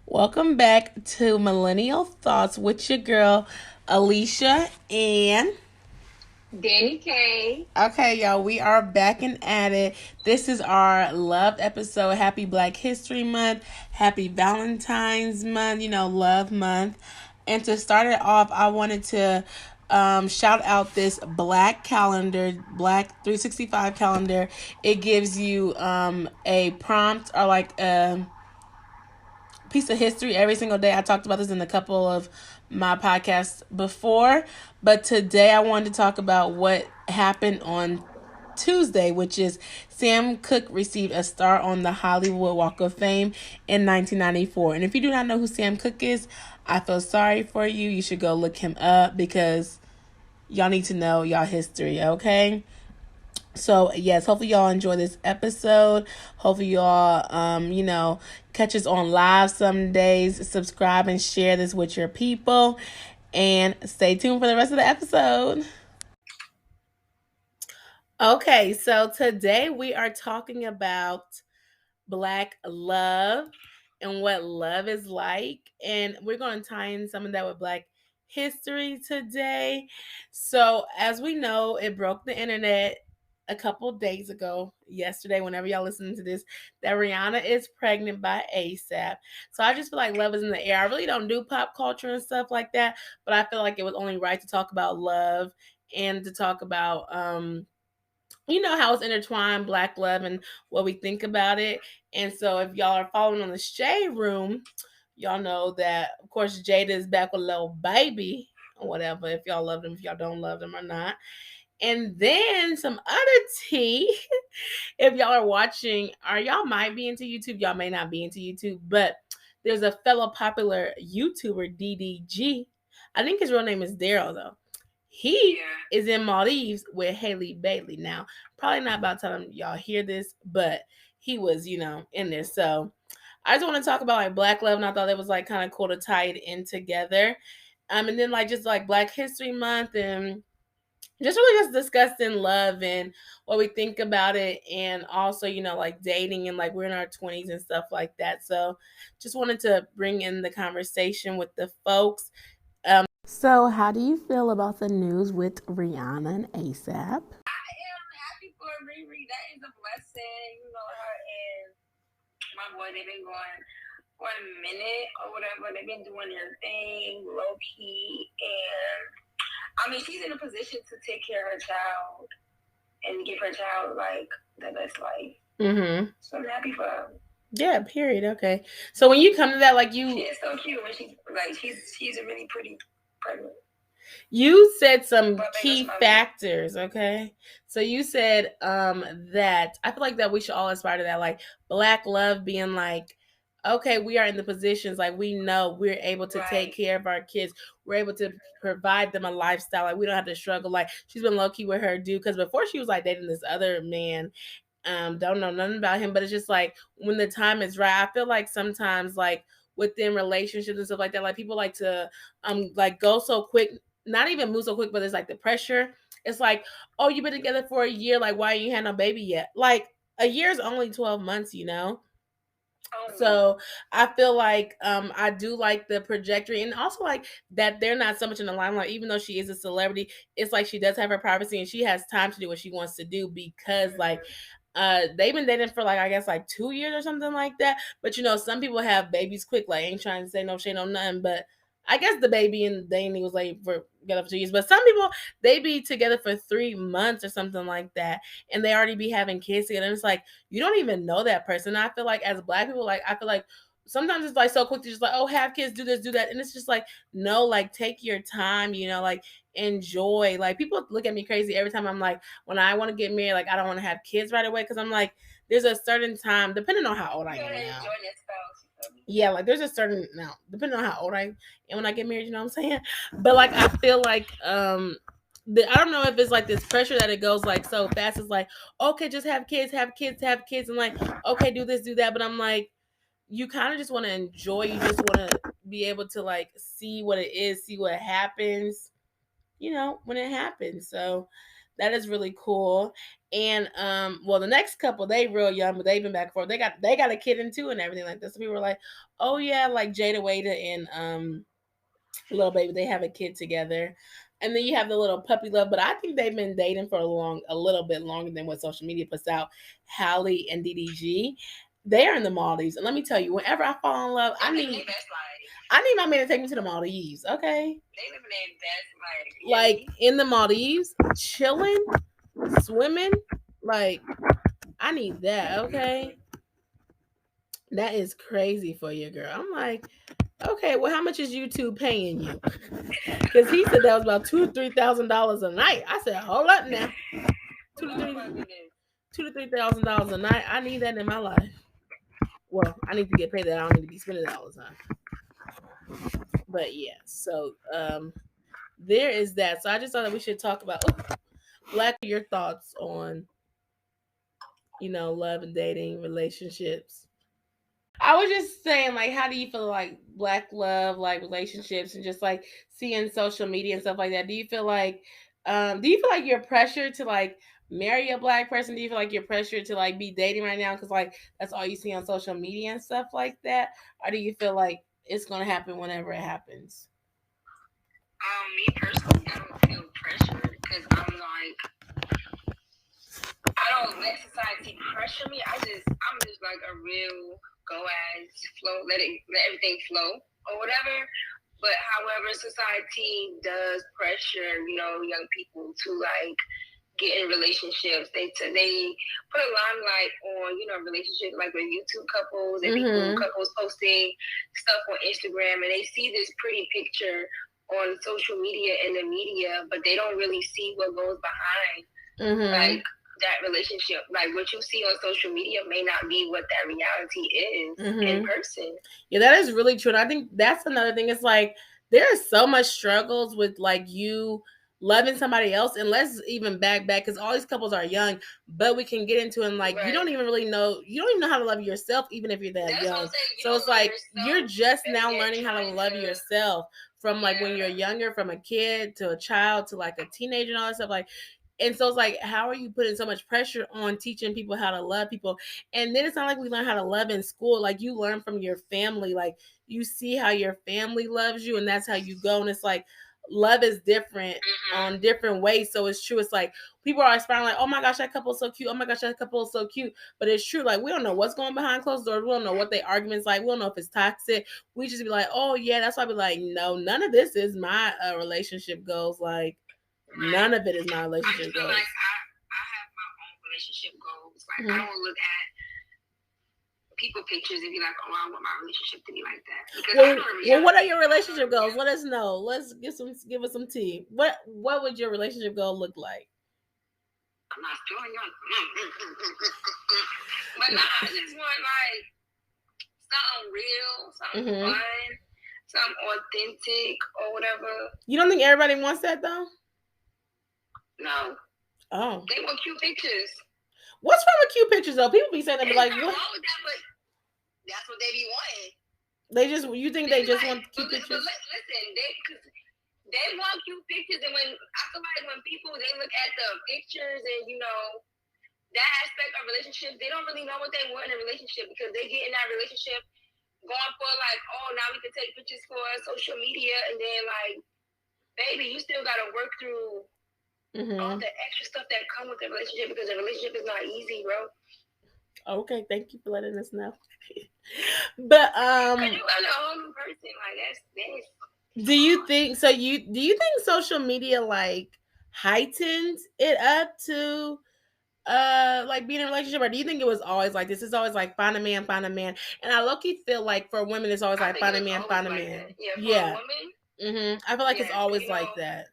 Welcome back to Millennial Thoughts with your girl, Alicia. And Danny K. okay, y'all, we are back and at it. This is our loved episode. Happy Black History Month. Happy Valentine's Month, love month. And to start it off, I wanted to shout out this black calendar, Black 365 calendar. It gives you a prompt or like a piece of history every single day. I talked about this in a couple of my podcasts before, but today I wanted to talk about what happened on Tuesday, which is Sam Cooke received a star on the Hollywood Walk of Fame in 1994. And if you do not know who Sam Cooke is, I feel sorry for you. You should go look him up because y'all need to know y'all history, okay? So yes, hopefully y'all enjoy this episode. Hopefully y'all catch us on live some days. Subscribe and share this with your people. And stay tuned for the rest of the episode. Okay, so today we are talking about Black love and what love is like. And we're going to tie in some of that with Black history today. So, as we know, it broke the internet a couple days ago, yesterday, whenever y'all listening to this, that Rihanna is pregnant by ASAP. So I just feel like love is in the air. I really don't do pop culture and stuff like that, but I feel like it was only right to talk about love and to talk about how it's intertwined, Black love, and what we think about it. And so if y'all are following on the Shade Room, y'all know that, of course, Jada is back with a little baby or whatever, if y'all love them, if y'all don't love them or not. And then some other tea, if y'all are watching, or y'all might be into YouTube, y'all may not be into YouTube, but there's a fellow popular YouTuber, DDG. I think his real name is Daryl, though. He is in Maldives with Haley Bailey. Now, probably not about time y'all hear this, but he was, in there. So I just want to talk about like Black love, and I thought it was like kind of cool to tie it in together. And then like just like Black History Month and just really just discussing love and what we think about it, and also like dating, and like we're in our 20s and stuff like that. So just wanted to bring in the conversation with the folks. So how do you feel about the news with Rihanna and ASAP? I am happy for Riri. That is a blessing. Her and my boy, they've been going for a minute or whatever. They've been doing their thing low key. And I mean, she's in a position to take care of her child and give her child like the best life. Mm-hmm. So I'm happy for her. Yeah, period. Okay. So when you come to that, like She is so cute when she's a really pretty pregnant. You said some key factors, okay? So you said that I feel like that we should all aspire to that, like Black love being like, okay, we are in the positions, like we know we're able to take care of our kids. We're able to provide them a lifestyle. Like we don't have to struggle. Like she's been low key with her dude, because before she was like dating this other man. Don't know nothing about him, but it's just like when the time is right. I feel like sometimes like within relationships and stuff like that, like people like to like go so quick, not even move so quick, but it's like the pressure. It's like, oh, you've been together for a year, like why you had no baby yet? Like a year is only 12 months, So I feel like I do like the trajectory, and also like that they're not so much in the limelight, even though she is a celebrity. It's like she does have her privacy and she has time to do what she wants to do, because like they've been dating for like I guess like 2 years or something like that. But some people have babies quick. Like ain't trying to say no shade, no nothing. But I guess the baby and Danny was like for together for 2 years. But some people they be together for 3 months or something like that, and they already be having kids together. And it's like you don't even know that person. I feel like as Black people, like I feel like sometimes it's like so quick to just like, oh, have kids, do this, do that, and it's just like no, like take your time, like enjoy. Like people look at me crazy every time I'm like, when I want to get married, like I don't want to have kids right away, because I'm like, there's a certain time, depending on how old I am now. Yeah, like there's a certain now, depending on how old I am when I get married, you know what I'm saying? But like I feel like I don't know if it's like this pressure that it goes like so fast. It's like, okay, just have kids, have kids, have kids, and like, okay, do this, do that. But I'm like, you kind of just want to enjoy. You just want to be able to like see what it is, see what happens, when it happens. So That is really cool. And well, the next couple, they real young, but they've been back and forth. They got a kid in too and everything like this. So people were like, oh yeah, like Jada Wada and Little Baby, they have a kid together. And then you have the little puppy love, but I think they've been dating for a little bit longer than what social media puts out. Halle and DDG, they are in the Maldives, and let me tell you, whenever I fall in love, I need my man to take me to the Maldives. Okay, they live their best life. like in the Maldives, chilling, swimming. Like I need that. Okay, that is crazy for you, girl. I'm like, okay, well, how much is YouTube paying you? Because he said that was about $2,000-3,000 a night. I said, hold up now, two to three, $2,000-3,000 a night. I need that in my life. Well, I need to get paid that. I don't need to be spending that all the time. But yeah, so there is that. So I just thought that we should talk about Black. Your thoughts on love and dating, relationships. I was just saying, like, how do you feel like Black love, like relationships, and just like seeing social media and stuff like that? Do you feel like you're pressured to like marry a Black person? Do you feel like you're pressured to like be dating right now because like that's all you see on social media and stuff like that? Or do you feel like it's gonna happen whenever it happens? Me personally, I don't feel pressured because I don't let society pressure me. I'm just like a real go as flow, let everything flow or whatever. But however, society does pressure, young people to like get in relationships. They put a limelight on, relationships like with YouTube couples and couples posting stuff on Instagram, and they see this pretty picture on social media and the media, but they don't really see what goes behind like that relationship. Like what you see on social media may not be what that reality is in person. Yeah, that is really true. And I think that's another thing. It's like there are so much struggles with like you loving somebody else, and let's even back because all these couples are young, but we can get into it and like you don't even know how to love yourself even if you're that young. So it's like you're just now learning how to love yourself from like when you're younger, from a kid to a child to like a teenager and all that stuff. Like, and so it's like, how are you putting so much pressure on teaching people how to love people? And then it's not like we learn how to love in school. Like you learn from your family. Like you see how your family loves you and that's how you go. And it's like love is different on different ways. So it's true. It's like people are aspiring like, oh my gosh, that couple is so cute. Oh my gosh, that couple is so cute. But it's true. Like we don't know what's going behind closed doors. We don't know what their arguments like. We don't know if it's toxic. We just be like, oh yeah, that's why I be like, no, none of this is my relationship goals. Like none of it is my relationship goals. Like I have my own relationship goals. Like I don't look at people pictures and be like, oh, I want my relationship to be like that. Well, what are your relationship goals? Let us know. Let's give us some tea. What would your relationship goal look like? I'm not feeling young. But I just want like something real, something fun, something authentic or whatever. You don't think everybody wants that though? No. Oh. They want cute pictures. What's wrong with cute pictures though? People be saying that, but like, what? Wrong with that, but that's what they be wanting. You think they just want cute pictures? But listen, they want cute pictures, and I feel like when people they look at the pictures and that aspect of relationship, they don't really know what they want in a relationship because they get in that relationship going for like, oh, now we can take pictures for social media, and then like, baby, you still gotta work through all the extra stuff that come with the relationship because the relationship is not easy, bro. Okay, thank you for letting us know. But you got a whole new person, like that's. Do you think social media like heightened it up to like being in a relationship, or do you think it was always like this? It's always like find a man, and I low-key feel like for women it's always like find a man. Yeah, for women. I feel like it's always like that.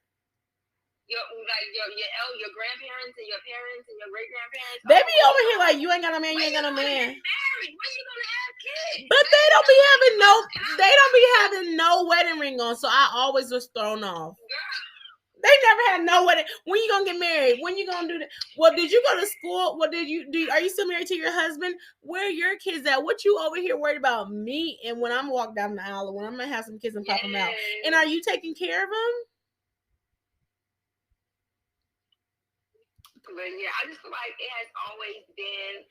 Your grandparents and your parents and your great grandparents. They be over here like you ain't got a man, you ain't got a man. Married? When you gonna have kids? But they don't be having no wedding ring on, so I always was thrown off. Girl. They never had no wedding. When you gonna get married? When you gonna do that? Well, did you go to school? What did you do? Are you still married to your husband? Where are your kids at? What you over here worried about me? And when I'm walking down the aisle, when I'm gonna have some kids and pop them out, and are you taking care of them? But yeah, I just feel like it has always been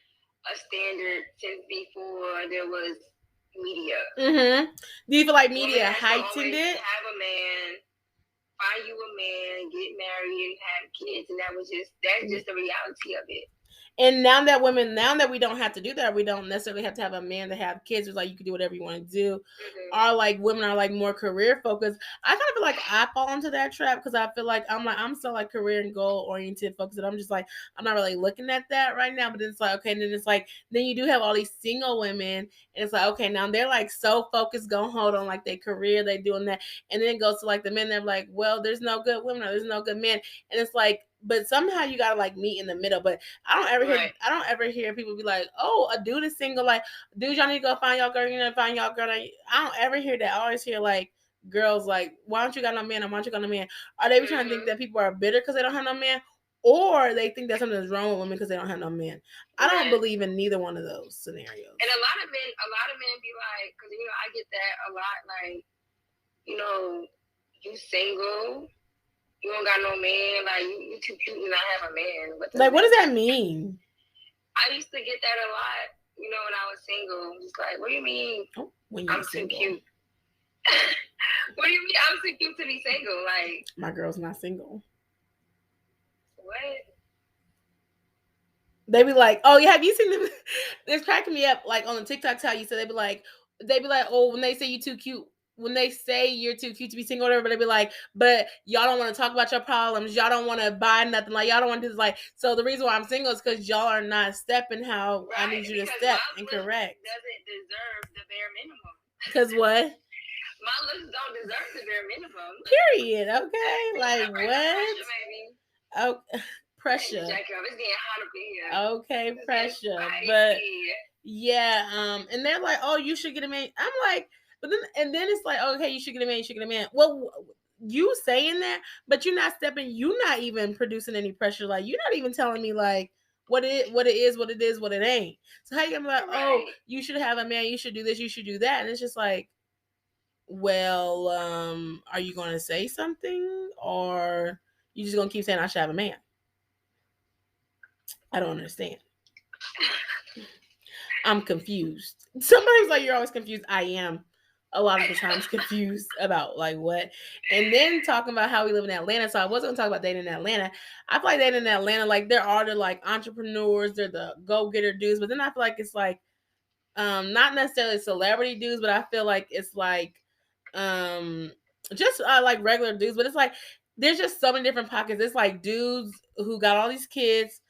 a standard since before there was media. Mm-hmm. Do you feel like Woman media has to heightened always it? have a man, find you a man, get married, and have kids, and that's just the reality of it. And now that we don't have to do that, we don't necessarily have to have a man to have kids. It's like you can do whatever you want to do. Are like women are like more career focused. I kind of feel like I fall into that trap because I feel like I'm so like career and goal oriented focused. And I'm just like I'm not really looking at that right now. But then it's like okay, and then it's like then you do have all these single women, and it's like okay, now they're like so focused, gonna hold on like their career, they doing that, and then it goes to like the men. They're like, well, there's no good women or there's no good men, and it's like, but somehow you gotta like meet in the middle. But I don't ever hear people be like, oh, a dude is single, like, dude, y'all need to go find y'all girl, you know, find y'all girl. I don't ever hear that. I always hear like girls like, why don't you got no man? Or why don't you got no man? Are they trying to think that people are bitter because they don't have no man? Or they think that something's wrong with women because they don't have no man. I don't believe in neither one of those scenarios. And a lot of men be like, because you know, I get that a lot. Like, you know, you single, you don't got no man, like you too cute to not have a man. Like, what does that mean? I used to get that a lot, you know, when I was single. It's like, what do you mean I'm too cute? What do you mean I'm too cute to be single? Like, my girl's not single. What? They be like, oh yeah, have you seen them? It's cracking me up. Like on the TikToks, how you said they be like, oh, when they say you too cute, when they say you're too cute to be single, or whatever, they be like, but y'all don't want to talk about your problems. Y'all don't want to buy nothing. Like y'all don't want to like. So the reason why I'm single is because y'all are not stepping how I need you to step and correct. Doesn't deserve the bare minimum. Because what? My looks don't deserve the bare minimum. Period. Okay. Like what? Oh, pressure. It's getting hot up here. Okay, pressure. But yeah, and they're like, oh, you should get a man. I'm like, but then it's like, okay, you should get a man, you should get a man. Well, you saying that, but you're not you're not even producing any pressure. Like you're not even telling me like what it is, what it ain't. So how you gonna be like, oh, you should have a man, you should do this, you should do that, and it's just like, well, are you gonna say something, or you just gonna keep saying I should have a man? I don't understand. I'm confused. Somebody's like, you're always confused. I am a lot of the times confused about like what. And then talking about how we live in Atlanta. So I wasn't gonna talk about dating in Atlanta. I feel like dating in Atlanta, like there are the like entrepreneurs, they're the go-getter dudes, but then I feel like it's like not necessarily celebrity dudes, but I feel like it's like just like regular dudes, but it's like there's just so many different pockets. It's like dudes who got all these kids,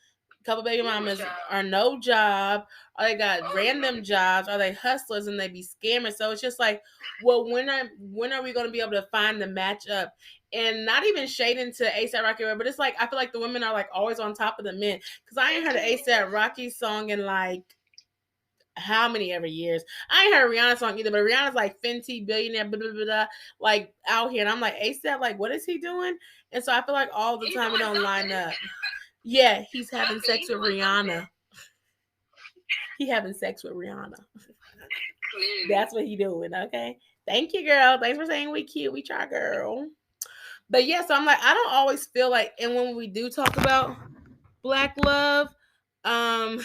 couple baby mamas are no job, or they got random jobs, or they hustlers and they be scammers. So it's just like, well, when are we going to be able to find the match up? And not even shading to ASAP Rocky, but it's like I feel like the women are like always on top of the men because I ain't heard an ASAP Rocky song in like how many ever years. I ain't heard Rihanna song either, but Rihanna's like Fenty billionaire, blah, blah, blah, blah, like out here, and I'm like ASAP, like what is he doing? And so I feel like all the time it don't line up. Yeah, he's having sex with Rihanna. He having sex with Rihanna. That's what he doing. Okay. Thank you, girl. Thanks for saying we cute. We try, girl. But yeah, so I'm like, I don't always feel like, and when we do talk about black love, I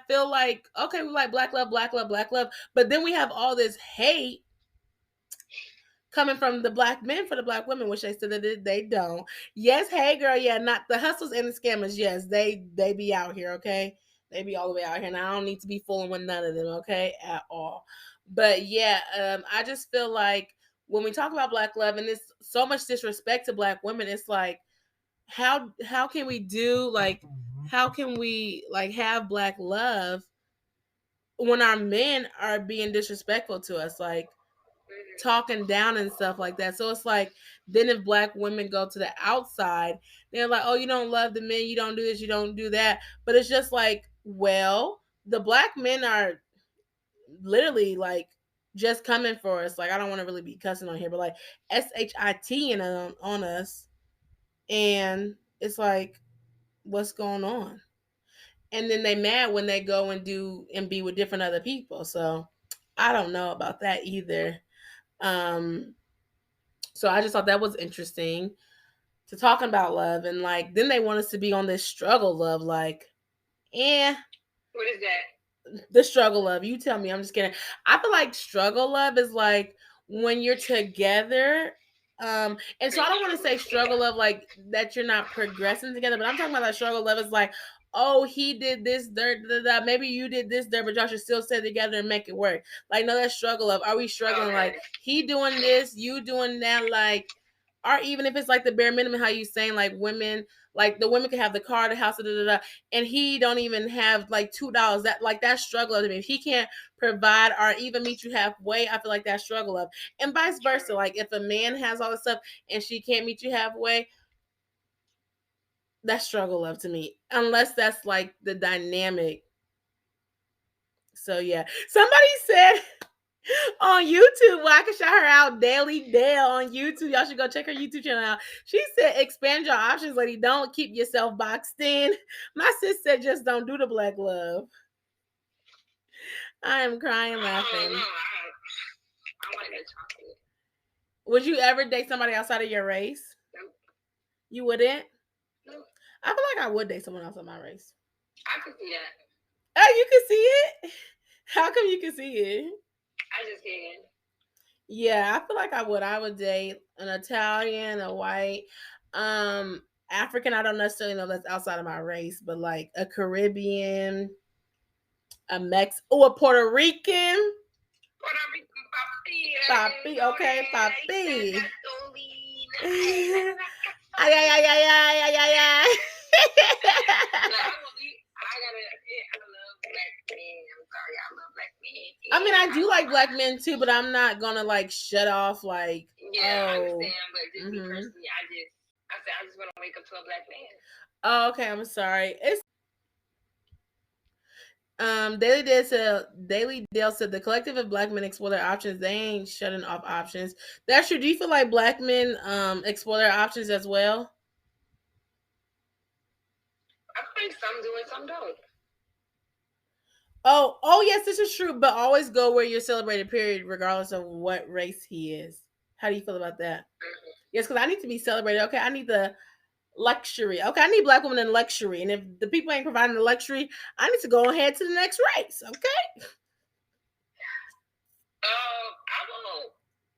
feel like okay, we like black love, black love, black love, but then we have all this hate coming from the black men for the black women, which they said that they don't. Yes, hey girl, yeah, not the hustlers and the scammers. Yes, they be out here, okay. They be all the way out here, and I don't need to be fooling with none of them, okay, at all. But yeah, I just feel like when we talk about black love and there's so much disrespect to black women, it's like how can we do like how can we like have black love when our men are being disrespectful to us, like talking down and stuff like that. So it's like then if black women go to the outside, they're like, oh, you don't love the men, you don't do this, you don't do that. But it's just like, well, the black men are literally like just coming for us. Like I don't want to really be cussing on here, but like shit on us, and it's like, what's going on? And then they mad when they go and do and be with different other people. So I don't know about that either. So I just thought that was interesting. to talking about love, and like then they want us to be on this struggle love, like, what is that? The struggle love. You tell me. I'm just kidding. I feel like struggle love is like when you're together. And so I don't want to say struggle love like that you're not progressing together, but I'm talking about that struggle love is like, oh, he did this, maybe you did this, but y'all should still stay together and make it work. Like, no, that's struggle love. Are we struggling? Like, he doing this, you doing that, like, or even if it's like the bare minimum, how you saying like women, like the women can have the car, the house, and he don't even have like $2. That like that struggle of him. If he can't provide or even meet you halfway, I feel like that struggle of, and vice versa. Like if a man has all this stuff and she can't meet you halfway, that's struggle love to me. Unless that's like the dynamic. So yeah, somebody said on YouTube, well, I can shout her out, Daily Dale on YouTube. Y'all should go check her YouTube channel out. She said, expand your options, lady. Don't keep yourself boxed in. My sis said, just don't do the black love. I am crying laughing. I want to get chocolate. Would you ever date somebody outside of your race? Nope. You wouldn't? Nope. I feel like I would date someone outside my race. I could see that. Oh, you can see it? How come you can see it? I just can. Yeah, I feel like I would. I would date an Italian, a white, African. I don't necessarily know that's outside of my race, but like a Caribbean, a a Puerto Rican. Puerto Rican papi, okay, papi. Ay, ay, ay, ay, ay, ay, ay, ay. I mean, I do like black men too, but I'm not gonna like shut off like. Yeah, I understand, but just me personally, I just want to wake up to a black man. Oh, okay. I'm sorry. It's Daily Dale said the collective of black men explore their options. They ain't shutting off options. That's true. Do you feel like black men explore their options as well? I think some do and some don't. Oh yes, this is true. But always go where you're celebrated, period, regardless of what race he is. How do you feel about that? Mm-hmm. Yes, because I need to be celebrated. Okay, I need the luxury. Okay, I need black women in luxury. And if the people ain't providing the luxury, I need to go ahead to the next race. Okay.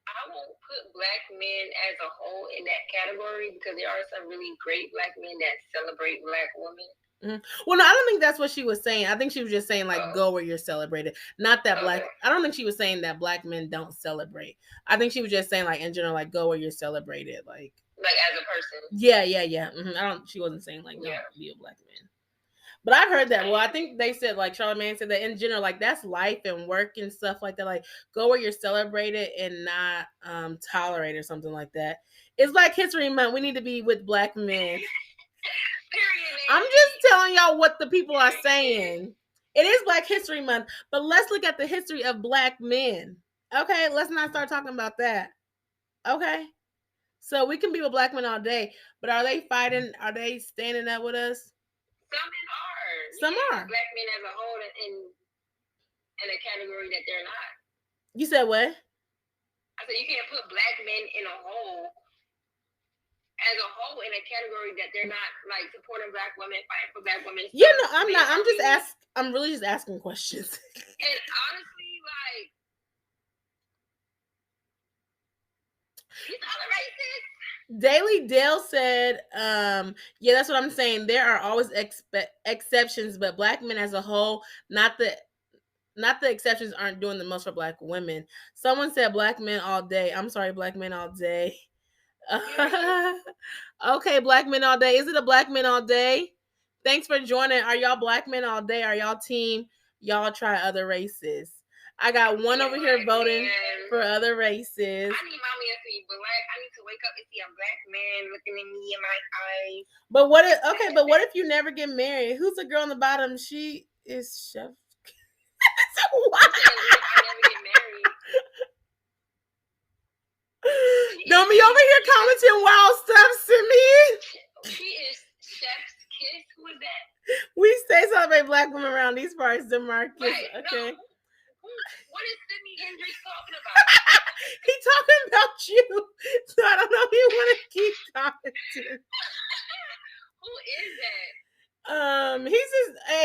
I won't put black men as a whole in that category because there are some really great black men that celebrate black women. Mm-hmm. Well, no, I don't think that's what she was saying. I think she was just saying like go where you're celebrated. Not that black. I don't think she was saying that black men don't celebrate. I think she was just saying like in general like go where you're celebrated, like as a person. Yeah. Mm-hmm. She wasn't saying like don't be a black man. But I've heard that. Well, I think they said like Charlamagne said that in general, like that's life and work and stuff like that. Like go where you're celebrated and not tolerated or something like that. It's Black History Month. We need to be with black men. I'm just telling y'all what the people are saying. It is Black History Month, but let's look at the history of black men. Okay, let's not start talking about that. Okay, so we can be with black men all day, but are they fighting? Are they standing up with us? Some men are. Some are. Black men as a whole in a category that they're not. You said what? I said you can't put black men in a whole as a whole in a category that they're not like supporting black women, fighting for black women. Yeah, no, I'm not. I'm just I'm really just asking questions. And honestly, like he's all racist. Daily Dale said, yeah, that's what I'm saying. There are always exceptions, but black men as a whole, not the exceptions aren't doing the most for black women. Someone said black men all day. I'm sorry, black men all day. Okay, black men all day. Is it a black men all day? Thanks for joining. Are y'all black men all day? Are y'all team? Y'all try other races. I got one over here voting for other races. I need mommy to be black. I need to wake up and see a black man looking at me in my eyes. But what if what if you never get married? Who's the girl on the bottom? She is Chef. So why? I never get married. Don't be over here commenting wild stuff to me. She is Chef's Kiss. Who is that? We stay celebrate black women around these parts, DeMarcus. Okay. No. What is Sydney Hendricks talking about? He talking about you, so I don't know if you want to keep commenting. Who is that?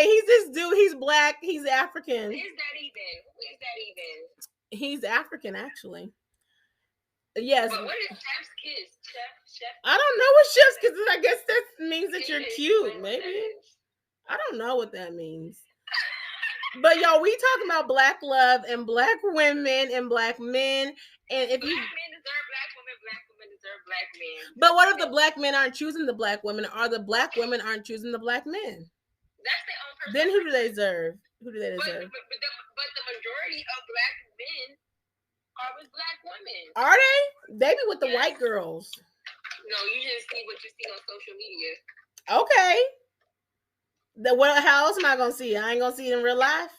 He's this dude. He's black. He's African. Who is that even? He's African, actually. Yes. But what is chef's kiss? Chef. I don't know what chef's kiss is. I guess that means that you're cute. Maybe. I don't know what that means. But y'all, we talking about black love and black women and black men. And if black men deserve black women deserve black men. But what if the black men aren't choosing the black women, or the black women aren't choosing the black men? That's their own personal. Then who do they deserve? Who do they But deserve? the majority of black men are with black women. Are they? They be with the white girls. No, you just see what you see on social media. Okay. How else am I gonna see it? I ain't gonna see it in real life.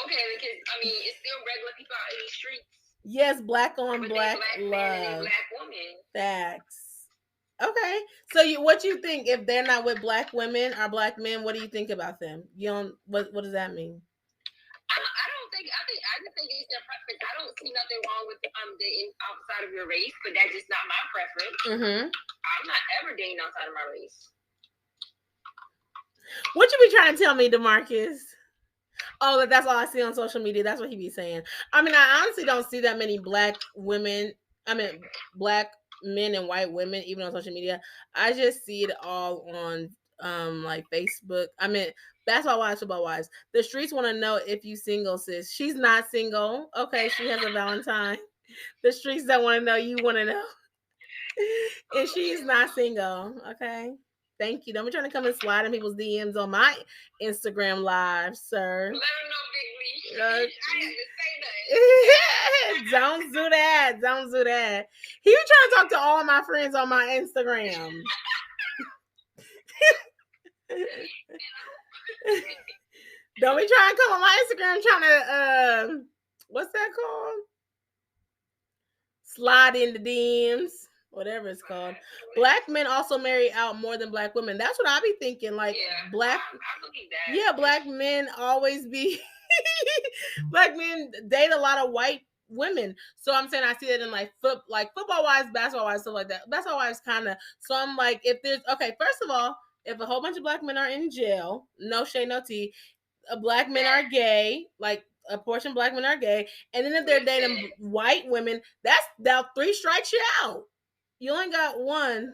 Okay, because I mean it's still regular people out in the streets. Yes, black on black love. Black woman. Facts. Okay. So what you think if they're not with black women or black men? What do you think about them? You don't. What does that mean? I just think it's their preference. I don't see nothing wrong with dating outside of your race, but that's just not my preference. Mm-hmm. I'm not ever dating outside of my race. What you be trying to tell me, DeMarcus? Oh, that's all I see on social media. That's what he be saying. I mean, I honestly don't see that many black women. I mean, black men and white women, even on social media. I just see it all on like Facebook. I mean, Basketball Wives, Football Wives. The streets want to know if you single, sis. She's not single. Okay, she has a Valentine. The streets don't want to know. You want to know. And she's not single. Okay. Thank you. Don't be trying to come and slide in people's DMs on my Instagram live, sir. Let them know, Big Lee. I didn't say nothing. Don't do that. Don't do that. He was trying to talk to all my friends on my Instagram. Don't be trying to come on my Instagram trying to what's that called? Slide in the DMs. Whatever it's called. Black men also marry out more than black women. That's what I be thinking. Like black men always be black men date a lot of white women. So I'm saying I see it in like football wives, basketball wives, stuff like that. Basketball wives kind of. So I'm like, if there's first of all, if a whole bunch of black men are in jail, no shade, no tea. Black men are gay, like a portion of black men are gay, and then if they're dating white women, that's now 3 strikes you out. You only got one.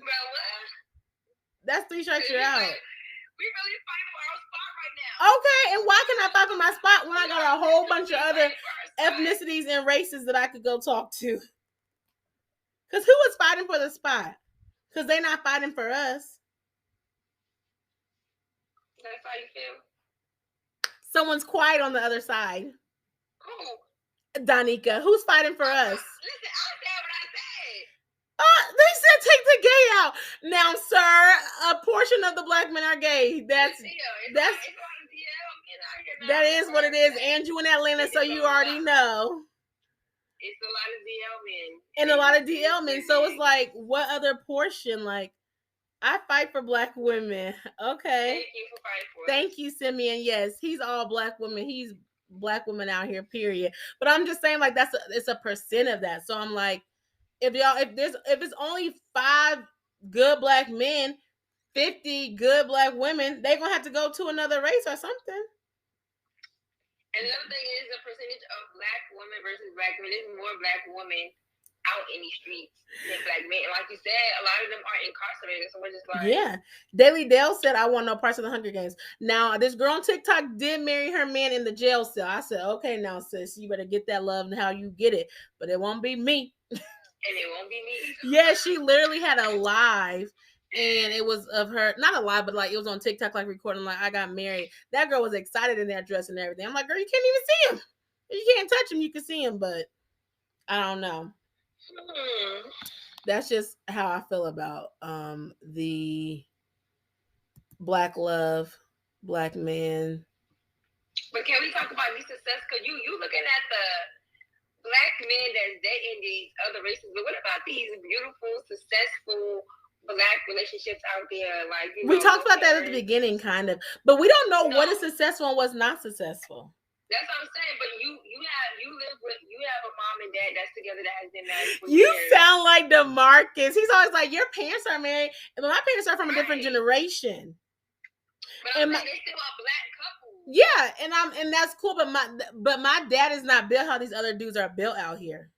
That's 3 strikes you're out. We really fighting for our spot right now. Okay, and why can I fight for my spot when I got a whole bunch of other ethnicities and races that I could go talk to? Because who was fighting for the spot? Because they're not fighting for us. That's how you feel? Someone's quiet on the other side. Who? Danica. Who's fighting for us? Listen, I said what I said. They said take the gay out. Now, sir, a portion of the black men are gay. That is what it is. And you in Atlanta, so you already know. It's a lot of DL men. And a lot of DL men. So it's like, what other portion? Like, I fight for black women. Okay. Thank you for fighting for us. Thank you, Simeon. Yes, he's all black women. He's black women out here, period. But I'm just saying, like, it's a percent of that. So I'm like, if it's only 5 good black men, 50 good black women, they're gonna have to go to another race or something. And the other thing is the percentage of black women versus black men. There's more black women out in the streets than black men. And like you said, a lot of them are incarcerated. So we're just like, yeah. Daily Dale said, I want no parts of the Hunger Games. Now, this girl on TikTok did marry her man in the jail cell. I said, okay, now, sis, you better get that love and how you get it. But it won't be me. And it won't be me. Yeah, she literally had a live. And it was of her, not a live, but like it was on TikTok, like recording, like I got married. That girl was excited in that dress and everything. I'm like, girl, you can't even see him. You can't touch him. You can see him, but I don't know. That's just how I feel about the black love, black man. But can we talk about these success? Because you looking at the black men that's dating these other races, but what about these beautiful, successful black relationships out there? Like, we talked about that at the beginning, kind of, but we don't know what is successful and what's not successful. That's what I'm saying. But you have a mom and dad that's together that has been married for You years. sound like DeMarcus. He's always like, your parents are married, and my parents are from a different generation. But I'm saying they're still a black couple. Yeah, and that's cool. But my dad is not built how these other dudes are built out here.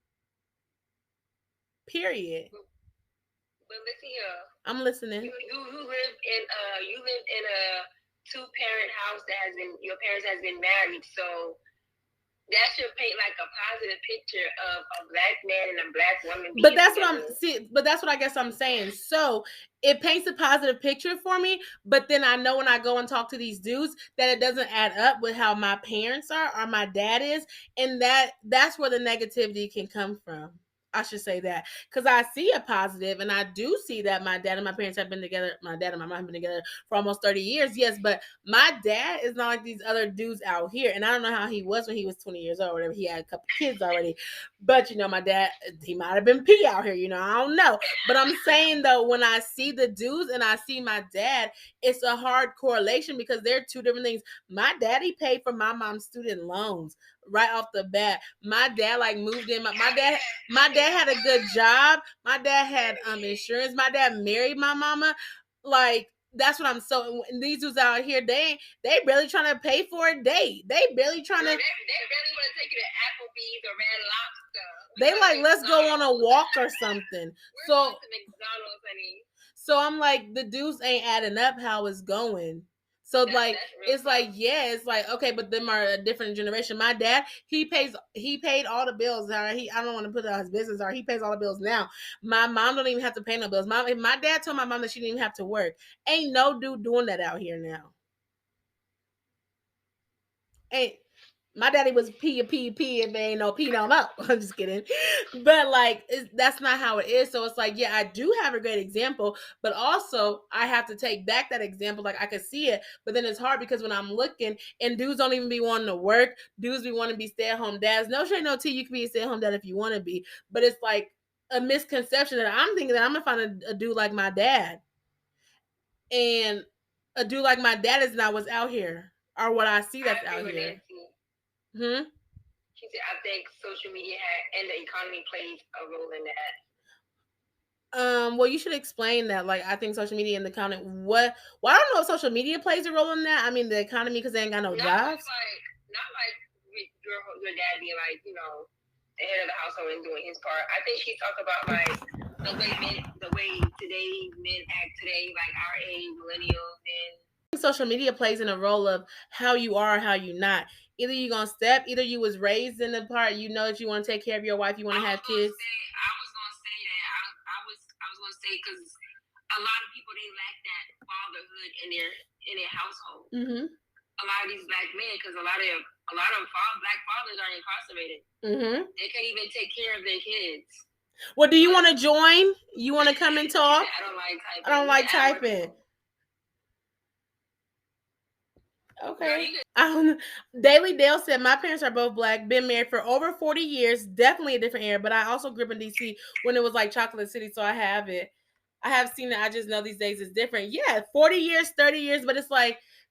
Period. But listen here. I'm listening. You live in a 2-parent house that has been, your parents has been married, so that should paint like a positive picture of a black man and a black woman. But that's together. But that's what I guess I'm saying. So it paints a positive picture for me, but then I know when I go and talk to these dudes that it doesn't add up with how my parents are or my dad is, and that's where the negativity can come from. I should say that, because I see a positive, and I do see that my dad and my parents have been together. My dad and my mom have been together for almost 30 years. Yes, but my dad is not like these other dudes out here, and I don't know how he was when he was 20 years old or whatever. He had a couple kids already, but my dad, he might have been P out here. I don't know. But I'm saying though, when I see the dudes and I see my dad, it's a hard correlation because they're two different things. My daddy paid for my mom's student loans right off the bat. My dad moved in. My dad had a good job. My dad had insurance. My dad married my mama. That's what I'm so. These dudes out here, they barely trying to pay for a date. They barely trying to. They barely want to take you to Applebee's or Red Lobster. They let's go on a walk or something. We're going to McDonald's, honey. So I'm like, the dudes ain't adding up how it's going. So it's tough. Okay, but them are a different generation. My dad, he paid all the bills. All right, I don't want to put out his business. All right, he pays all the bills now. My mom don't even have to pay no bills. My dad told my mom that she didn't even have to work. Ain't no dude doing that out here now. Ain't. My daddy was P and there ain't no P no more. I'm just kidding. But that's not how it is. So it's I do have a great example, but also I have to take back that example. I could see it, but then it's hard because when I'm looking and dudes don't even be wanting to work, dudes be wanting to be stay-at-home dads. No shade, no tea, you can be a stay-at-home dad if you want to be, but it's a misconception that I'm thinking that I'm gonna find a dude like my dad. And a dude like my dad is not what's out here or what I see that's out here. She said, I think social media and the economy plays a role in that. Well, you should explain that. I think social media and the economy. Well, I don't know if social media plays a role in that. I mean, the economy because they ain't got no jobs. Not like your dad being the head of the household and doing his part. I think she talked about the way today's men act today, our age, millennials, and social media plays in a role of how you are, how you not. Either you gonna step, either you was raised in the part that you want to take care of your wife, you want to have kids. I was gonna say that. I was gonna say because a lot of people they lack that fatherhood in their household. Mm-hmm. A lot of these black men, because a lot of black fathers are incarcerated. Mm-hmm. They can't even take care of their kids. Well, do you want to join? You want to come and talk? I don't like typing. I don't like typing. Okay. Daily Dale said, my parents are both black, been married for over 40 years, definitely a different era, but I also grew up in DC when it was Chocolate City, so I have it. I have seen it. I just know these days it's different. Yeah, 40 years, 30 years, but it's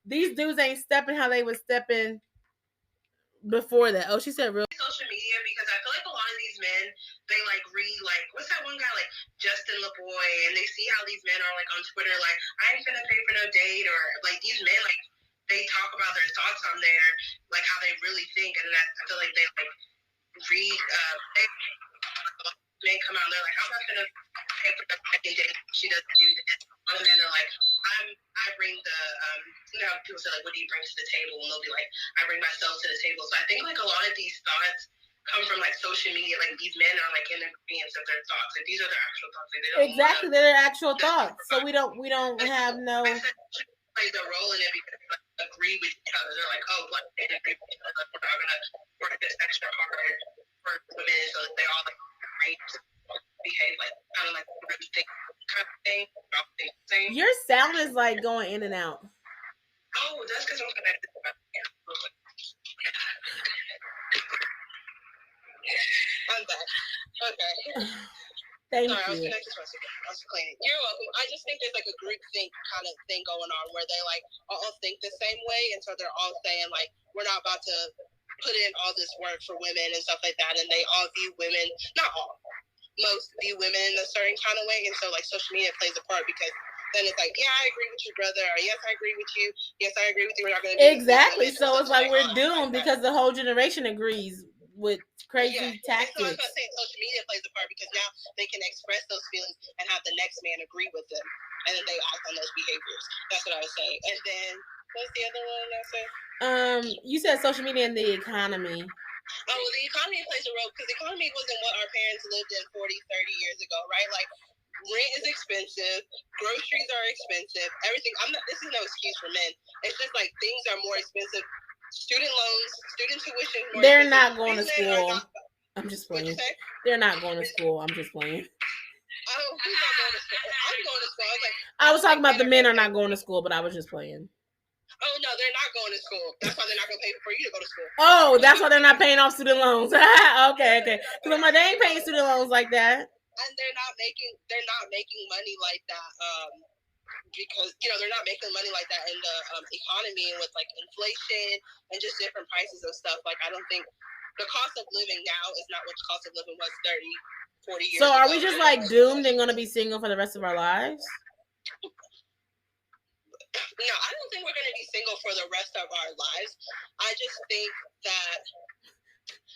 these dudes ain't stepping how they was stepping before that. Oh, she said real social media because I feel like a lot of these men, they read what's that one guy Justin LaBoy, and they see how these men are on Twitter I ain't gonna pay for no date, or these men they talk about their thoughts on there, how they really think, and I feel like they read men come out and they're I'm not gonna pay for the second date. She doesn't do that. Other men are I bring the how people say what do you bring to the table, and they'll be I bring myself to the table. So I think a lot of these thoughts come from social media. These men are in agreement of their thoughts. These are their actual thoughts. They don't exactly, they're their actual thoughts. So we don't have no. Plays a role in it because they agree with each other. They're oh, what they agree with each other. We're not gonna work this extra hard for women so that they all agree to behave kind of really think kind of thing. Your sound is going in and out. Oh, that's because I'm connected. I'm back. Okay. Thank Sorry, you. I was cleaning. You're welcome. I just think there's a group think kind of thing going on where they all think the same way, and so they're all saying we're not about to put in all this work for women and stuff like that, and they all view women, not all, most view women in a certain kind of way, and so like social media plays a part because then it's like, yeah, I agree with you, brother, or yes, I agree with you, yes, I agree with you, we're not going to do exactly. So it's like we're doomed because the whole generation agrees with crazy tactics. So I was saying social media plays a part because now they can express those feelings and have the next man agree with them, and then they act on those behaviors. That's what I was saying. And then what's the other one I said? You said social media and the economy. Oh, well, the economy plays a role because the economy wasn't what our parents lived in 40, 30 years ago, right? Like, rent is expensive, groceries are expensive, everything. This is no excuse for men. It's just like things are more expensive. Student loans, student tuition. They're not going to school. I'm just playing. They're not going to school. I'm just playing. Oh, who's not going to school? I'm going to school. I was talking about the men are not going to school, but I was just playing. Oh, no, they're not going to school. That's why they're not going to pay for you to go to school. Oh, that's why they're not paying off student loans. okay. Because they ain't paying student loans like that. And they're not making money like that. Because they're not making money like that in the economy, and with like inflation and just different prices of stuff. Like, I don't think the cost of living now is not what the cost of living was 30, 40 years ago. So are we just like doomed and going to be single for the rest of our lives? No, I don't think we're going to be single for the rest of our lives. I just think that.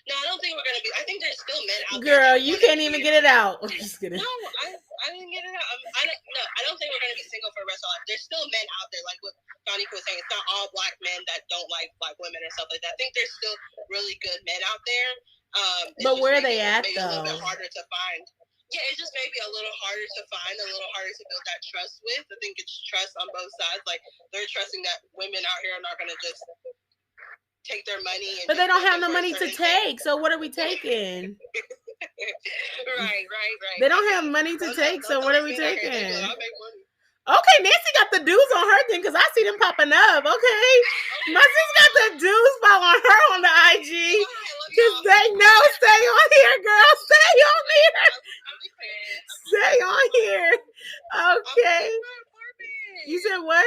No, I don't think we're going to be. I think there's still men out there. Girl, you can't even get it out. I'm just kidding. No, I didn't get it out. I don't think we're going to be single for the rest of our life. There's still men out there, like what Donnie was saying. It's not all black men that don't like black women and stuff like that. I think there's still really good men out there. But where are they at, though? A little bit harder to find. Yeah, it's just maybe a little harder to find, a little harder to build that trust with. I think it's trust on both sides. Like, they're trusting that women out here are not going to just take their money. But they don't have the money to take, so what are we taking? Right. They don't have money to take, so what are we taking? Okay, Nancy got the dudes on her thing because I see them popping up. Okay, my sis got the dudes following her on the IG because they know. Stay on here, girl. Stay on here. Stay on here. Okay. You said what?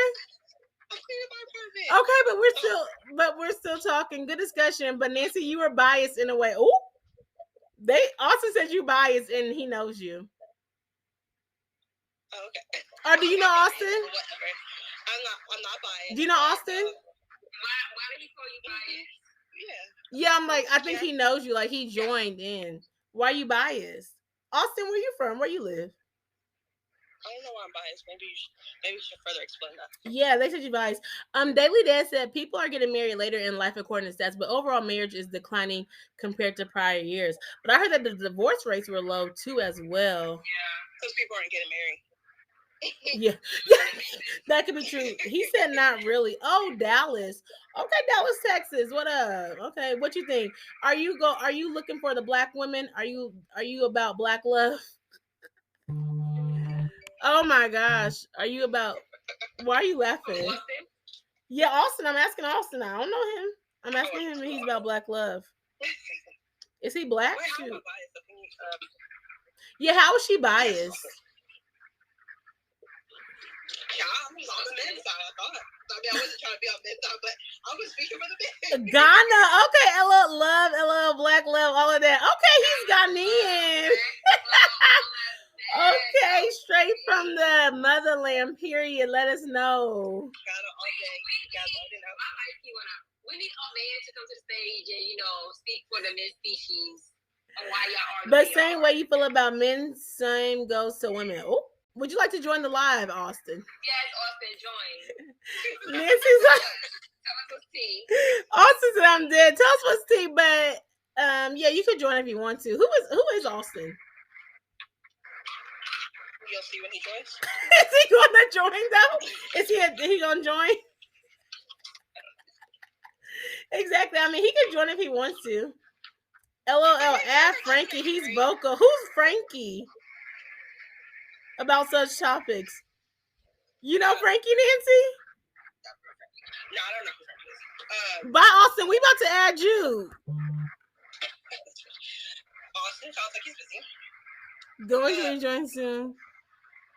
Okay, but we're still talking. Good discussion. But Nancy, you were biased in a way. Ooh, Austin said you biased and he knows you. Okay. Or do you know Austin? Whatever. I'm not biased. Do you know Austin? Why did he call you biased? Yeah, I'm like, I think he knows you. Like, he joined in. Why are you biased? Austin, where you from? Where you live? I don't know why I'm biased. Maybe you should further explain that. Yeah, they said you biased. Daily Dad said people are getting married later in life according to stats, but overall marriage is declining compared to prior years. But I heard that the divorce rates were low too as well. Yeah, because people aren't getting married. Yeah, that could be true. He said not really. Oh, Dallas. Okay, Dallas, Texas. What up? Okay, what you think? Are you looking for the black women? Are you about black love? Oh my gosh. Are you about? Why are you laughing? Yeah, Austin. I'm asking Austin. I don't know him. I'm asking him if he's about black love. Is he black? Yeah, how is she biased? Yeah, I was on the men's side, I thought. I mean, I wasn't trying to be on the men's side, but I was speaking for the men. Ghana. Okay, LL love, LL black love, all of that. Okay, he's Ghanaian. Okay, straight from the motherland, period. Let us know. Ghana all day. We need a man to come to the stage and, speak for the men species. Why y'all but same way you feel about men, same goes to women. Oh. Would you like to join the live, Austin? Yes, Austin, join. Nancy's like, tell us what's tea. Austin said I'm dead. Tell us what's tea, but yeah, you could join if you want to. Who is Austin? You'll see when he joins. Is he gonna join though? Is he gonna join? Exactly. I mean, he can join if he wants to. LOL, ask Frankie. He's vocal. Who's Frankie? About such topics. You know Frankie, Nancy? No, I don't know who Frankie is. Bye, Austin. We about to add you. Austin sounds like he's busy. Going to join soon.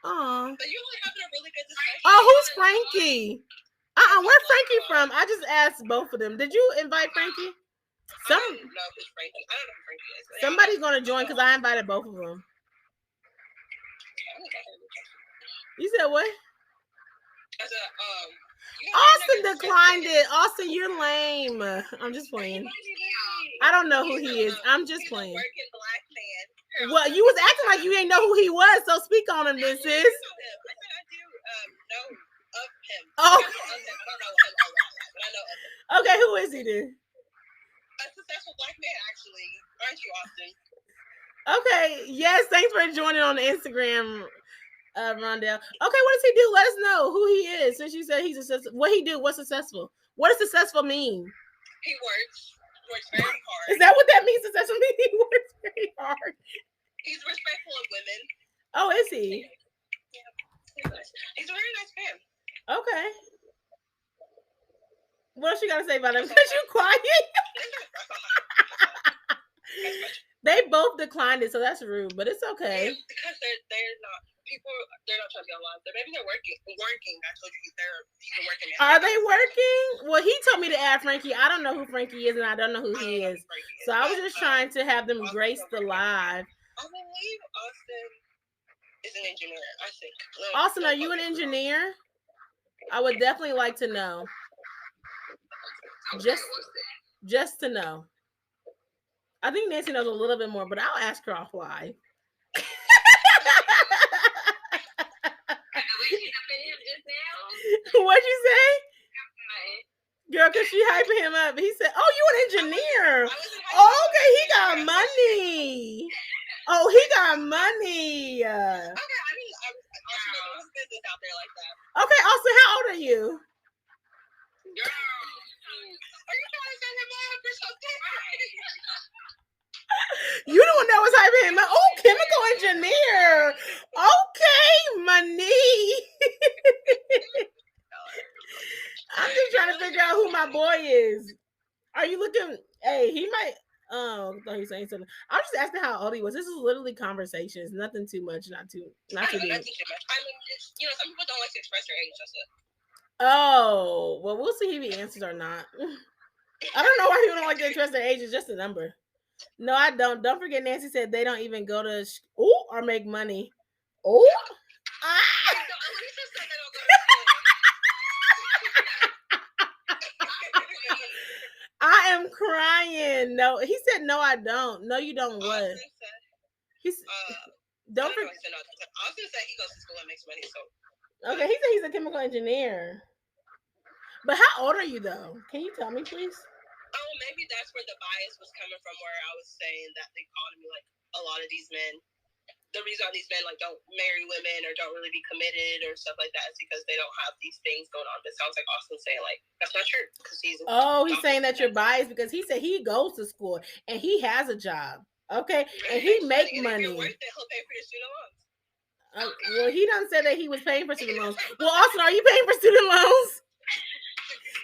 Aw. But you were having a really good discussion. Oh, who's Frankie? Where's Frankie from? I just asked both of them. Did you invite Frankie? Some I don't know who's Frankie. I don't know who Frankie is. Somebody's gonna join because I invited both of them. You said what? I said, Austin declined it. Austin, you're lame. I'm just playing. I don't know who he is. I'm just playing. Working black man. Well, you was acting like you didn't know who he was, so speak on him, then, sis. I said I do know of him. Oh. I don't know him a lot, but I know of him. Okay, who is he then? A successful black man, actually. Aren't you, Austin? Okay, yes, thanks for joining on the Instagram, Rondell. Okay, what does he do? Let us know who he is. Since you said he's successful, what he do? What's successful? What does successful mean? He works very hard. Is that what that means? Successful means he works very hard. He's respectful of women. Oh, is he? Yeah, he's a very nice man. Okay. What else you gotta say about him? Because you quiet. They both declined it, so that's rude, but it's okay. Yeah, because they're not people. They're not trying to be online. Maybe they're working. I told you they're working. Are they working? Well, he told me to add Frankie. I don't know who Frankie is, and I don't know who he is. So I was just trying to have them grace the live. I believe Austin is an engineer. I think. Austin, are you an engineer? I would definitely like to know. Just to know. I think Nancy knows a little bit more, but I'll ask her offline. What'd you say? Girl, because she hyping him up. He said, oh, you an engineer. Oh, okay, he got money. Oh, he got money. Okay, I mean, Austin doesn't have business out there like that. Okay, Austin, how old are you? Girl, are you trying to set him up or something? You the one that was hyping him up. Oh, chemical engineer. Okay, money. I'm just trying to figure out who my boy is. Are you looking? Hey, he might. Oh, I thought he was saying something. I was just asking how old he was. This is literally conversations. Nothing too much. Not too deep. I mean, some people don't like to express their age. That's it. Oh, well, we'll see if he answers or not. I don't know why people don't like to express their age. It's just a number. No, I don't. Don't forget, Nancy said they don't even go to school or make money. Oh, I am crying. No, he said no. I don't. No, you don't. What? He's don't forget. Austin said he goes to school and makes money. So okay, he said he's a chemical engineer. But how old are you though? Can you tell me, please? Oh, maybe that's where the bias was coming from, where I was saying that the economy, like a lot of these men, the reason these men like don't marry women or don't really be committed or stuff like that is because they don't have these things going on. But it sounds like Austin saying like that's not true because he's saying that you're biased because he said he goes to school and he has a job, okay, and he make money. If you're worth it, he'll pay for your student loans. Well, he done said that he was paying for student loans. Well, Austin, are you paying for student loans?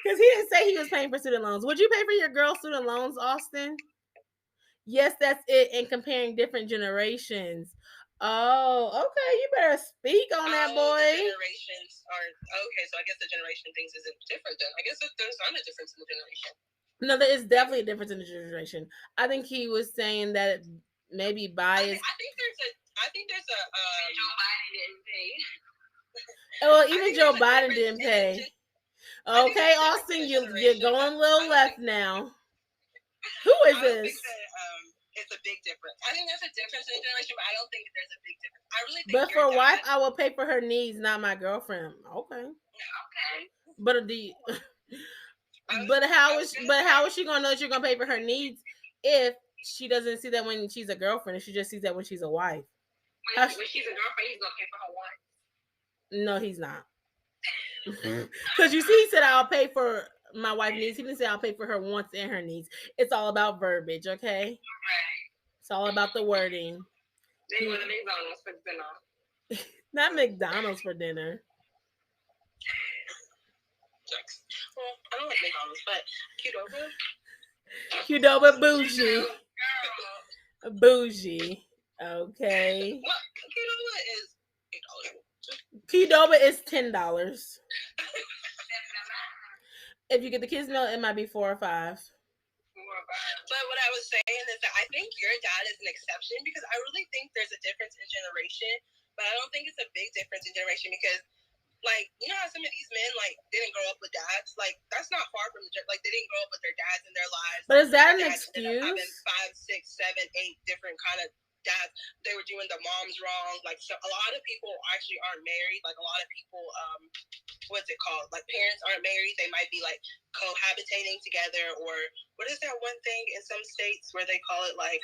Because he didn't say he was paying for student loans. Would you pay for your girl's student loans, Austin? Yes, that's it. And comparing different generations. Oh, okay. You better speak on that, boy. The generations are okay. So I guess the generation things isn't different then. I guess there's not a difference in the generation. No, there is definitely a difference in the generation. I think he was saying that maybe bias. I think there's a Joe Biden didn't pay. Oh, even Joe Biden didn't pay. Okay, Austin, you're going a little left now. Who is this? It's a big difference. I think there's a difference in generation, but I don't think there's a big difference. I really think. But for a wife, I will pay for her needs, not my girlfriend. Okay. But how is she gonna know that you're gonna pay for her needs if she doesn't see that when she's a girlfriend, and she just sees that when she's a wife? When she's a girlfriend, he's gonna pay for her wife. No, he's not. Because you see, he said I'll pay for my wife's needs. He didn't say I'll pay for her wants and her needs. It's all about verbiage, okay? It's all about the wording. They go to McDonald's for dinner. Not McDonald's for dinner. Well, I don't like McDonald's, but Qdoba. Qdoba bougie. Bougie. Okay. What? Qdoba is $10. If you get the kids' meal, it might be $4 or $5. saying is that I think your dad is an exception because I really think there's a difference in generation, but I don't think it's a big difference in generation because, like, you know how some of these men, like, didn't grow up with dads? Like, that's not far from like, they didn't grow up with their dads in their lives. But is that an excuse? Having 5, 6, 7, 8 different kind of dads. They were doing the moms wrong. Like, so a lot of people actually aren't married. Like, a lot of people, what's it called? Like, parents aren't married. They might be, like, cohabitating together, or what is that one thing in some states where they call it, like,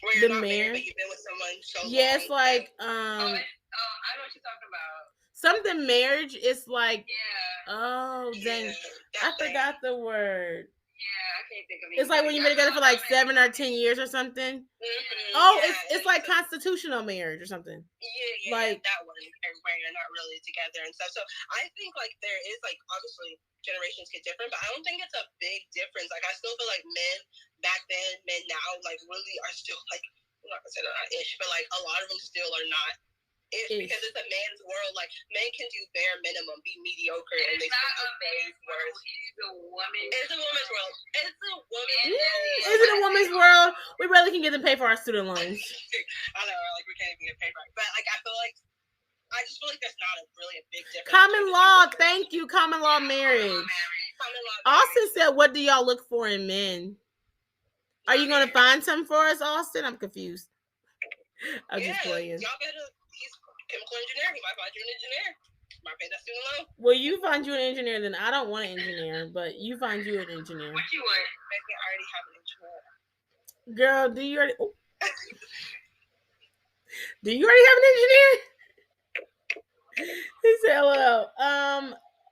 where you're not married, but you've been with someone so long. Yes, like, I know what you're talking about. Something marriage is like, yeah. Oh, dang. Yeah, I forgot the word. Yeah, I can't think of it. It's like when you've been together for like 7 or 10 years or something. Mm-hmm. Oh, it's like constitutional marriage or something. Yeah, like that one where you're not really together and stuff. So I think like there is like obviously generations get different, but I don't think it's a big difference. Like I still feel like men back then, men now, like really are still like, I'm not gonna say they're not ish, but like a lot of them still are not ish because it's a man's world. Like men can do bare minimum, be mediocre, and they still do things worse. It's a woman's world. It's a woman's world. Is it a woman's world? We really can get them paid for our student loans. I know, like we can't even get paid for it. But like I just feel like there's not really a big difference. Common law, thank you. Common law marriage. Austin said, "What do y'all look for in men? Are you gonna find something for us, Austin? I'm confused." I'm just playing. Y'all better. He's chemical engineer. He might find you an engineer. Might pay that student loan. Well, you find you an engineer, then I don't want an engineer, but you find you an engineer. What you want? Maybe I already have an engineer. Girl, do you already? Oh. Do you already have an engineer? He said, "Hello."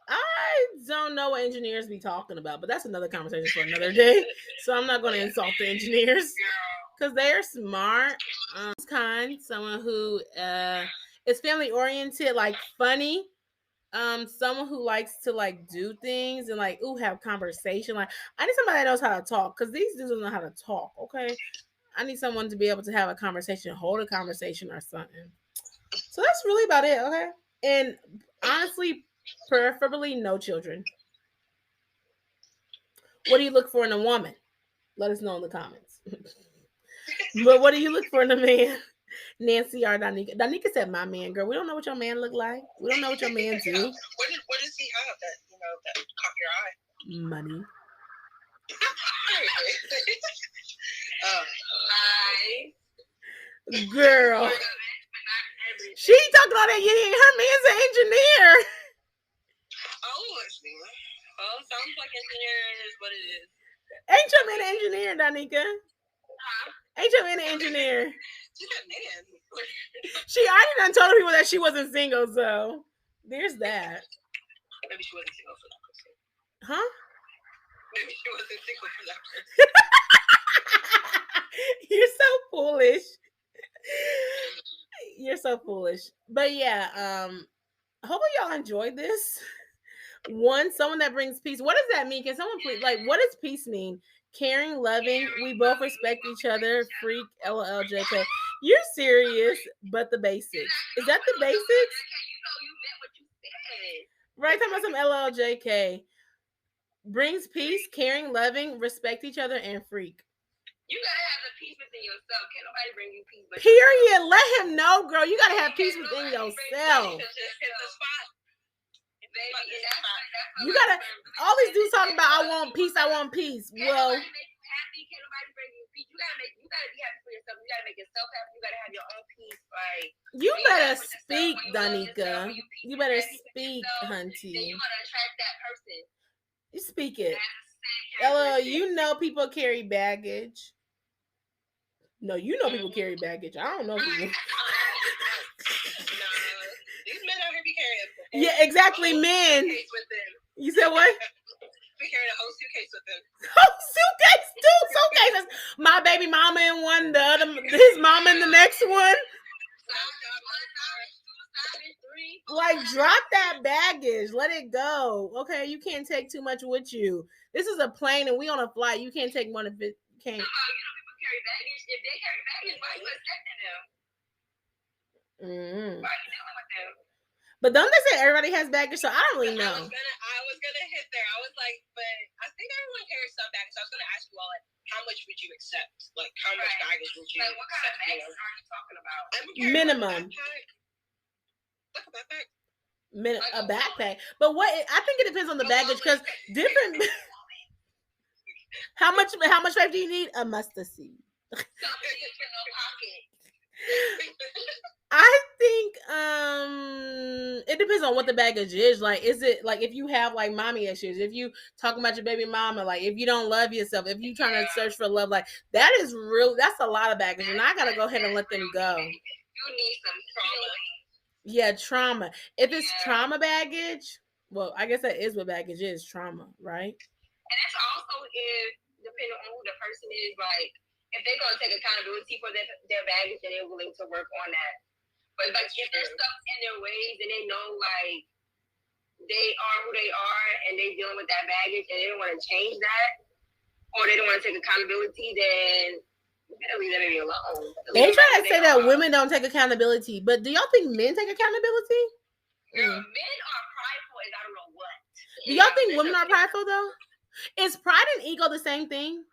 I don't know what engineers be talking about, but that's another conversation for another day. So I'm not going to insult the engineers because they are smart, kind, someone who is family oriented, like funny, someone who likes to like do things and like have conversation. Like I need somebody that knows how to talk because these dudes don't know how to talk. Okay, I need someone to be able to have a conversation, hold a conversation, or something. So that's really about it. Okay, and honestly, preferably no children. What do you look for in a woman? Let us know in the comments. But what do you look for in a man? Nancy or Danica? Danica said, "My man, girl. We don't know what your man look like. We don't know what your man do. What does he have that that caught your eye? Money." Girl, she talking all that. Her man's an engineer. Oh, well, sounds like engineer is what it is. Ain't your man an engineer, Danica? Ain't your man an engineer? She's a man. She already done told people that she wasn't single, so there's that. Maybe she wasn't single for that person. Huh? Maybe she wasn't single for that person. You're so foolish. You're so foolish. But yeah, hopefully y'all enjoyed this. Someone that brings peace. What does that mean? Can someone please, like, what does peace mean? Caring, loving, we both respect each other, freak, LLJK. You're serious, but the basics. Is that the basics? You meant what you said. Right, talking about some LLJK. Brings peace, caring, loving, respect each other, and freak. You gotta have the peace within yourself. Can't nobody bring you peace. Period. Let him know, girl. You gotta have peace within yourself. You gotta. All these dudes talking about, I want peace. I want peace. Well, you gotta be happy for yourself. You gotta make yourself happy. You gotta have your own peace. Like you better speak, Danica. You better speak, hunty. Then you gotta attract that person. You speak it. Ella, you know people carry baggage. No, you know people carry baggage. I don't know people. These men out here be carrying. Yeah, exactly, men. You said what? Be carrying a whole suitcase with them. Suitcase, two suitcases. My baby mama in one, the other, his mama in the next one. Like, drop that baggage. Let it go. Okay, you can't take too much with you. This is a plane and we on a flight. You can't take more than it can't. People carry baggage. If they carry baggage, why are you accepting them? Why are you dealing with them? But don't they say everybody has baggage? So I don't really know. I was gonna hit there. I was like, but I think everyone carries some baggage. So I was gonna ask you all, like, how much would you accept? Like, how much baggage would you? Like, what kind of baggage are you talking about? Minimum. Like a backpack. A backpack. But what? I think it depends on the baggage because different. How much faith do you need? A mustard seed. I think it depends on what the baggage is. Like, is it like if you have like mommy issues, if you talking about your baby mama, like if you don't love yourself, if you trying to search for love, like that is real. That's a lot of baggage, and I gotta go ahead and let them go. You need some trauma. Yeah, trauma. If it's trauma baggage, well, I guess that is what baggage is, trauma, right? And that's also if depending on who the person is, like if they're gonna take accountability for their baggage and they're willing to work on that. But like if they're stuck in their ways and they know like they are who they are and they're dealing with that baggage and they don't want to change that or they don't want to take accountability, then leave that baby alone. They try to say that women don't take accountability, but do y'all think men take accountability? Men are prideful and I don't know what. Do y'all think women are prideful though? Is pride and ego the same thing?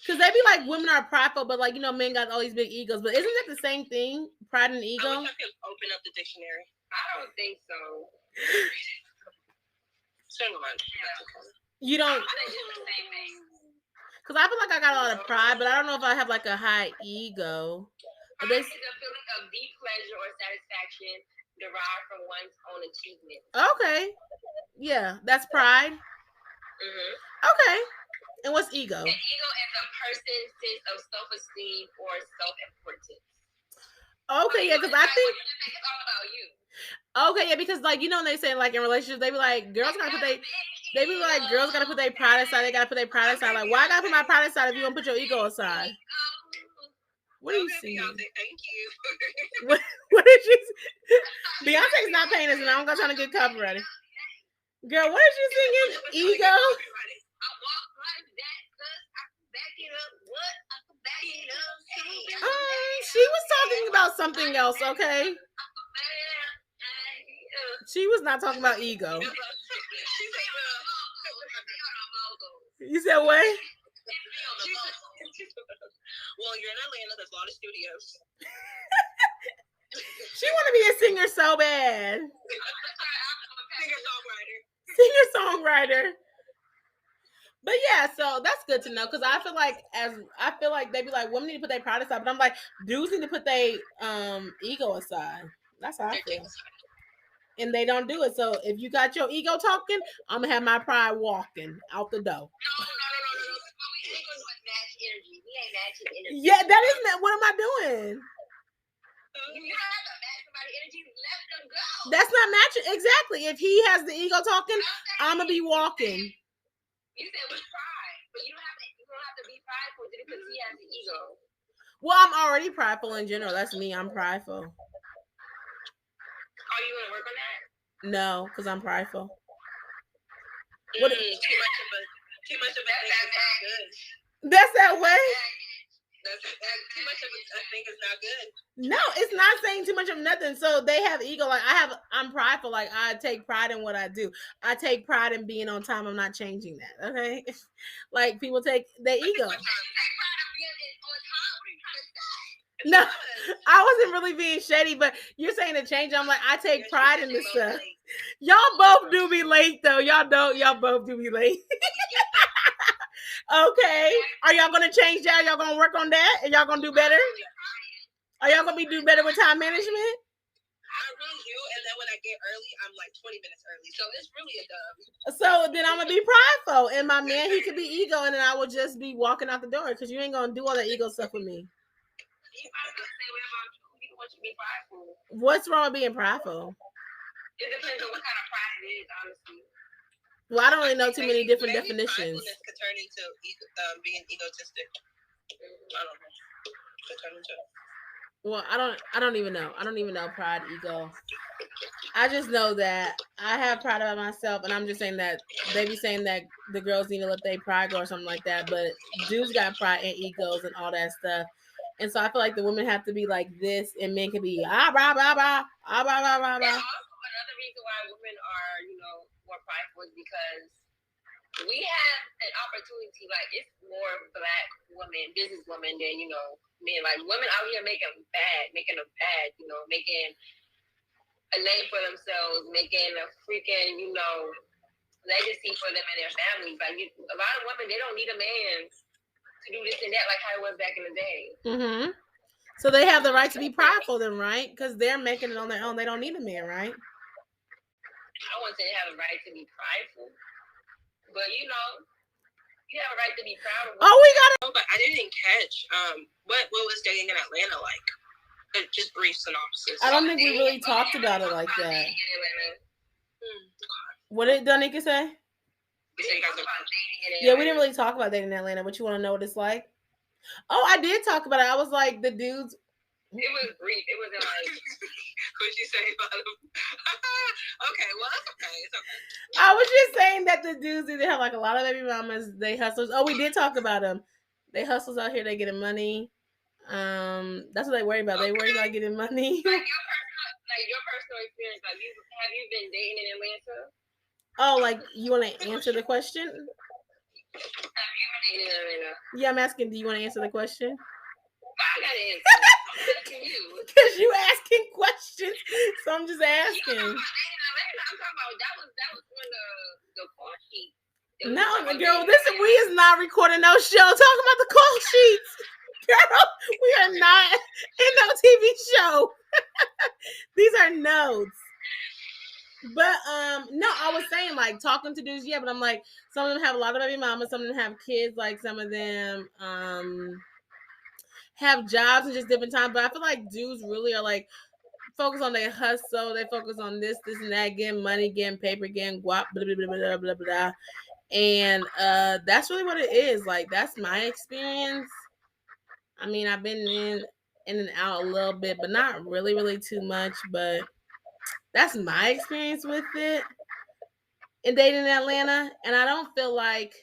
Because they be like women are prideful, but like you know men got all these big egos. But isn't that the same thing? Pride and ego. I wish I could open up the dictionary. I don't think so. You don't. I think it's the same thing. Because I feel like I got a lot of pride, but I don't know if I have like a high ego. Pride is a feeling of deep pleasure or satisfaction derived from one's own achievement. Okay. Yeah, that's pride. Okay. And what's ego? And ego is a person's sense of self-esteem or self-importance. Okay, yeah, because I think it's all about you. Okay, yeah, because like you know when they say like in relationships, they be like girls gotta put girls gotta put their pride aside. They gotta put their pride aside. Like, why I gotta put my pride aside if you don't put your ego aside? What are you singing? Thank you. What did you? Beyonce's not paying us, and I'm gonna try to get copyrighted. Girl, what is you singing? Ego. I walk like that, cause I can back it up. What? I can back it up. She was talking about something else, okay? She was not talking about ego. You said what? Well, you're in Atlanta. There's a lot of studios. She want to be a singer so bad. Singer-songwriter. But yeah, so that's good to know because I feel like they be like women need to put their pride aside, but I'm like dudes need to put their ego aside. That's how I feel. And they don't do it. So if you got your ego talking, I'm gonna have my pride walking out the door. No. Yeah, that isn't. What am I doing? You don't have to match somebody's energy. Let them go. That's not matching. Exactly. If he has the ego talking, I'm gonna be walking. You said with pride, but you don't have to be prideful just because he has the ego. Well, I'm already prideful in general. That's me. I'm prideful. Are you gonna work on that? No, because I'm prideful. What? Too much of a thing is not good. That's that way. Too much of a thing is not good. No, it's not saying too much of nothing. So they have ego. Like I'm prideful. Like I take pride in what I do. I take pride in being on time. I'm not changing that. Okay. Like people take their ego. No, I wasn't really being shady, but you're saying to change. I'm like, I take pride in this stuff. Y'all both do be late though. Y'all both do be late. Okay. Are y'all gonna change that? Y'all gonna work on that? And y'all gonna do better? Are y'all gonna do better with time management? I really do, and then when I get early, I'm like 20 minutes early. So it's really a dub. So then I'm gonna be prideful, and my man he could be ego, and then I will just be walking out the door because you ain't gonna do all that ego stuff with me. What's wrong with being prideful? It depends on what kind of pride it is, honestly. Well, I don't really know too many different definitions. Could turn into being egotistic. I don't know. Well, I don't even know. I don't even know pride, ego. I just know that I have pride about myself, and I'm just saying that they be saying that the girls need to let their pride go or something like that. But dudes got pride and egos and all that stuff. And so I feel like the women have to be like this, and men can be ah blah blah blah ah blah blah blah And blah. also another reason why women are, more prideful is because we have an opportunity. Like it's more black women, business women than men. Like women out here making a bag, making a name for themselves, making a freaking legacy for them and their families. Like a lot of women, they don't need a man to do this and that, like how it was back in the day. Mm-hmm. So they have the right to be prideful, then, right? Because they're making it on their own. They don't need a man, right? I wouldn't say they have a right to be prideful, but you have a right to be proud of. Oh, we got it. Oh, but I didn't catch what was dating in Atlanta like. Just brief synopsis. I don't think we really talked about it like that. What did Danica say? Yeah, we didn't really talk about dating in Atlanta, but you want to know what it's like? Oh, I did talk about it. I was like, the dudes. It was brief. It wasn't like. What'd you say about them? Okay, well, that's okay. It's okay. I was just saying that the dudes either have like a lot of baby mamas, they hustlers. Oh, we did talk about them. They hustlers out here, they getting money. That's what they worry about. They worry about getting money. Like your personal experience. Like, have you been dating in Atlanta? Oh, like you want to answer the question? Have you been dating in Atlanta? Yeah, I'm asking. Do you want to answer the question? I gotta answer. I'm asking you. Because you asking questions, so I'm just asking. I'm talking about that was when the call sheet. No, girl, we is not recording no show. Talking about the call sheets. Girl, we are not in no TV show. These are notes. But no, I was saying like talking to dudes, yeah, but I'm like some of them have a lot of baby mamas, some of them have kids, like some of them have jobs and just different times. But I feel like dudes really are like focus on their hustle, they focus on this and that, getting money, getting paper, getting guap, blah blah blah blah blah blah. And that's really what it is. Like that's my experience. I mean, I've been in and out a little bit, but not really too much. But that's my experience with it in dating in Atlanta. And I don't feel like,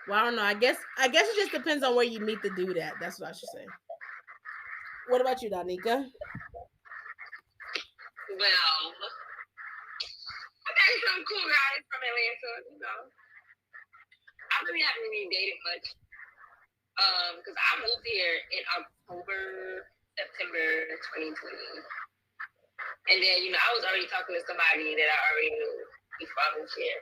well, I don't know. I guess it just depends on where you meet the dude at. That's what I should say. What about you, Danica? Well, I got some cool guys from Atlanta, I really haven't really dated much. Because I moved here in September 2020. And then, I was already talking to somebody that I already knew before I moved here.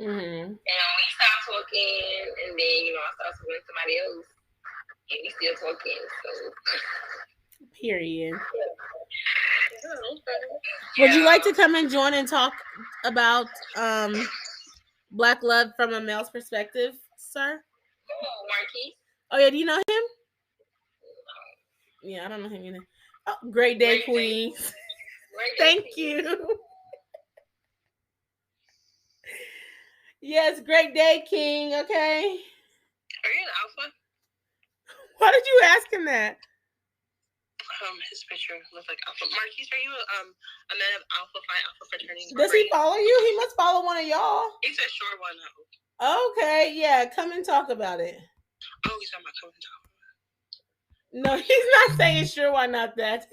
Mm-hmm. And we stopped talking, and then, I started talking to somebody else. And we still talking, so. Period. Would you like to come and join and talk about Black love from a male's perspective, sir? Oh, Marquis. Oh yeah, do you know him? Yeah, I don't know him either. Oh, great day, Queens. Thank you. Yes, great day, King. Okay. Are you an alpha? Why did you ask him that? His picture looks like alpha. Marquis, are you a man of Alpha Phi Alpha fraternity? Does he follow you? He must follow one of y'all. He said sure, why not? Okay, yeah, come and talk about it. Oh, he's talking about come and talk. No, he's not saying sure, why not that.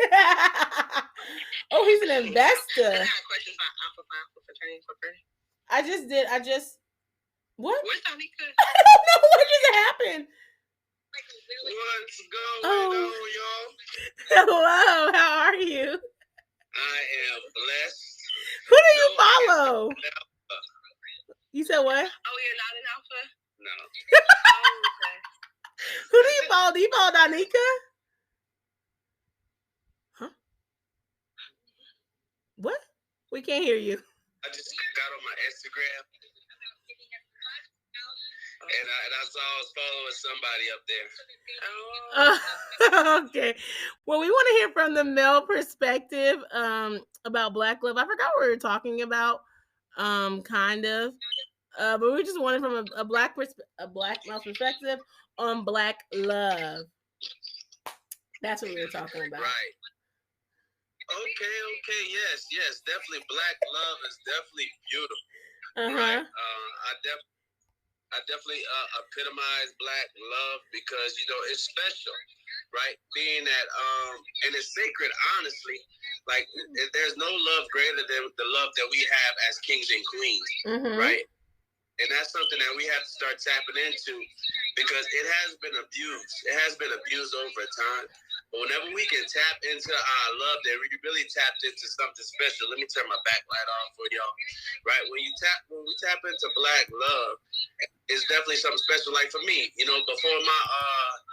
Oh, he's an investor. I got questions about Alpha Phi Alpha fraternity incorporated. What? Where's Danica? I don't know what just happened. What's going on, y'all? Hello, how are you? I am blessed. Who do you follow? You said what? Oh, you're not an alpha? No. Okay. Who do you follow? Do you follow Danica? Huh? What? We can't hear you. I just got on my Instagram. And I saw I was following somebody up there. Okay. Well, we want to hear from the male perspective about Black love. I forgot what we were talking about, kind of. But we just wanted from a black male perspective on Black love. That's what we were talking about. Right. Okay. Yes. Definitely Black love is definitely beautiful. Uh-huh. Right? I definitely epitomize Black love because it's special, right? Being that and it's sacred. Honestly, like there's no love greater than the love that we have as kings and queens, right? And that's something that we have to start tapping into because it has been abused. It has been abused over time. But whenever we can tap into our love, that we really tapped into something special. Let me turn my backlight on for y'all. Right? When we tap into Black love, it's definitely something special. Like for me, before my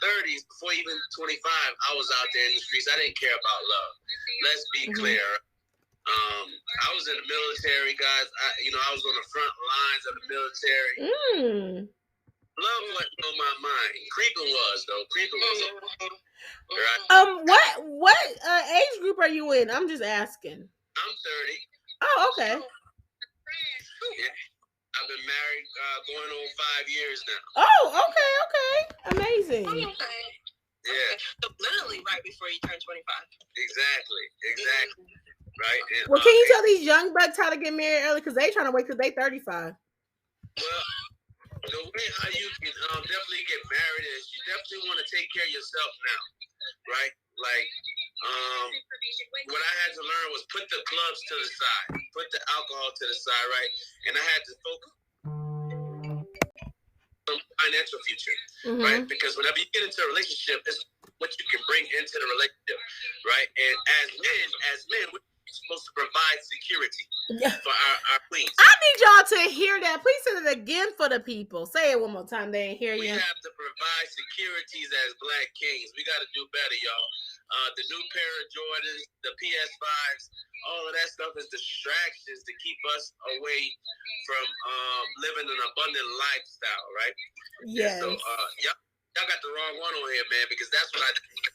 30s, before even 25, I was out there in the streets. I didn't care about love. Let's be clear. I was in the military, guys. I was on the front lines of the military. Love wasn't on my mind. Creeping was, though. Creeping was. Right? What age group are you in? I'm just asking. I'm 30. Oh, okay. Yeah. I've been married going on 5 years now. Oh, okay. Amazing. Okay. Yeah. So literally right before you turn 25. Exactly. Right. And, well, can you tell these young bucks how to get married early? Because they trying to wait till they 35. Well, the way how you can definitely get married is you definitely want to take care of yourself now, right? Like, what I had to learn was put the clubs to the side, put the alcohol to the side, right? And I had to focus on financial future, right? Because whenever you get into a relationship, it's what you can bring into the relationship, right? And as men, we're supposed to provide security for our queens. I need y'all to hear that. Please say it again for the people. Say it one more time. They ain't hear you. We have to provide securities as Black kings. We got to do better, y'all. The new pair of Jordans, the PS5s, all of that stuff is distractions to keep us away from living an abundant lifestyle, right? Yes. And so y'all got the wrong one on here, man, because that's what I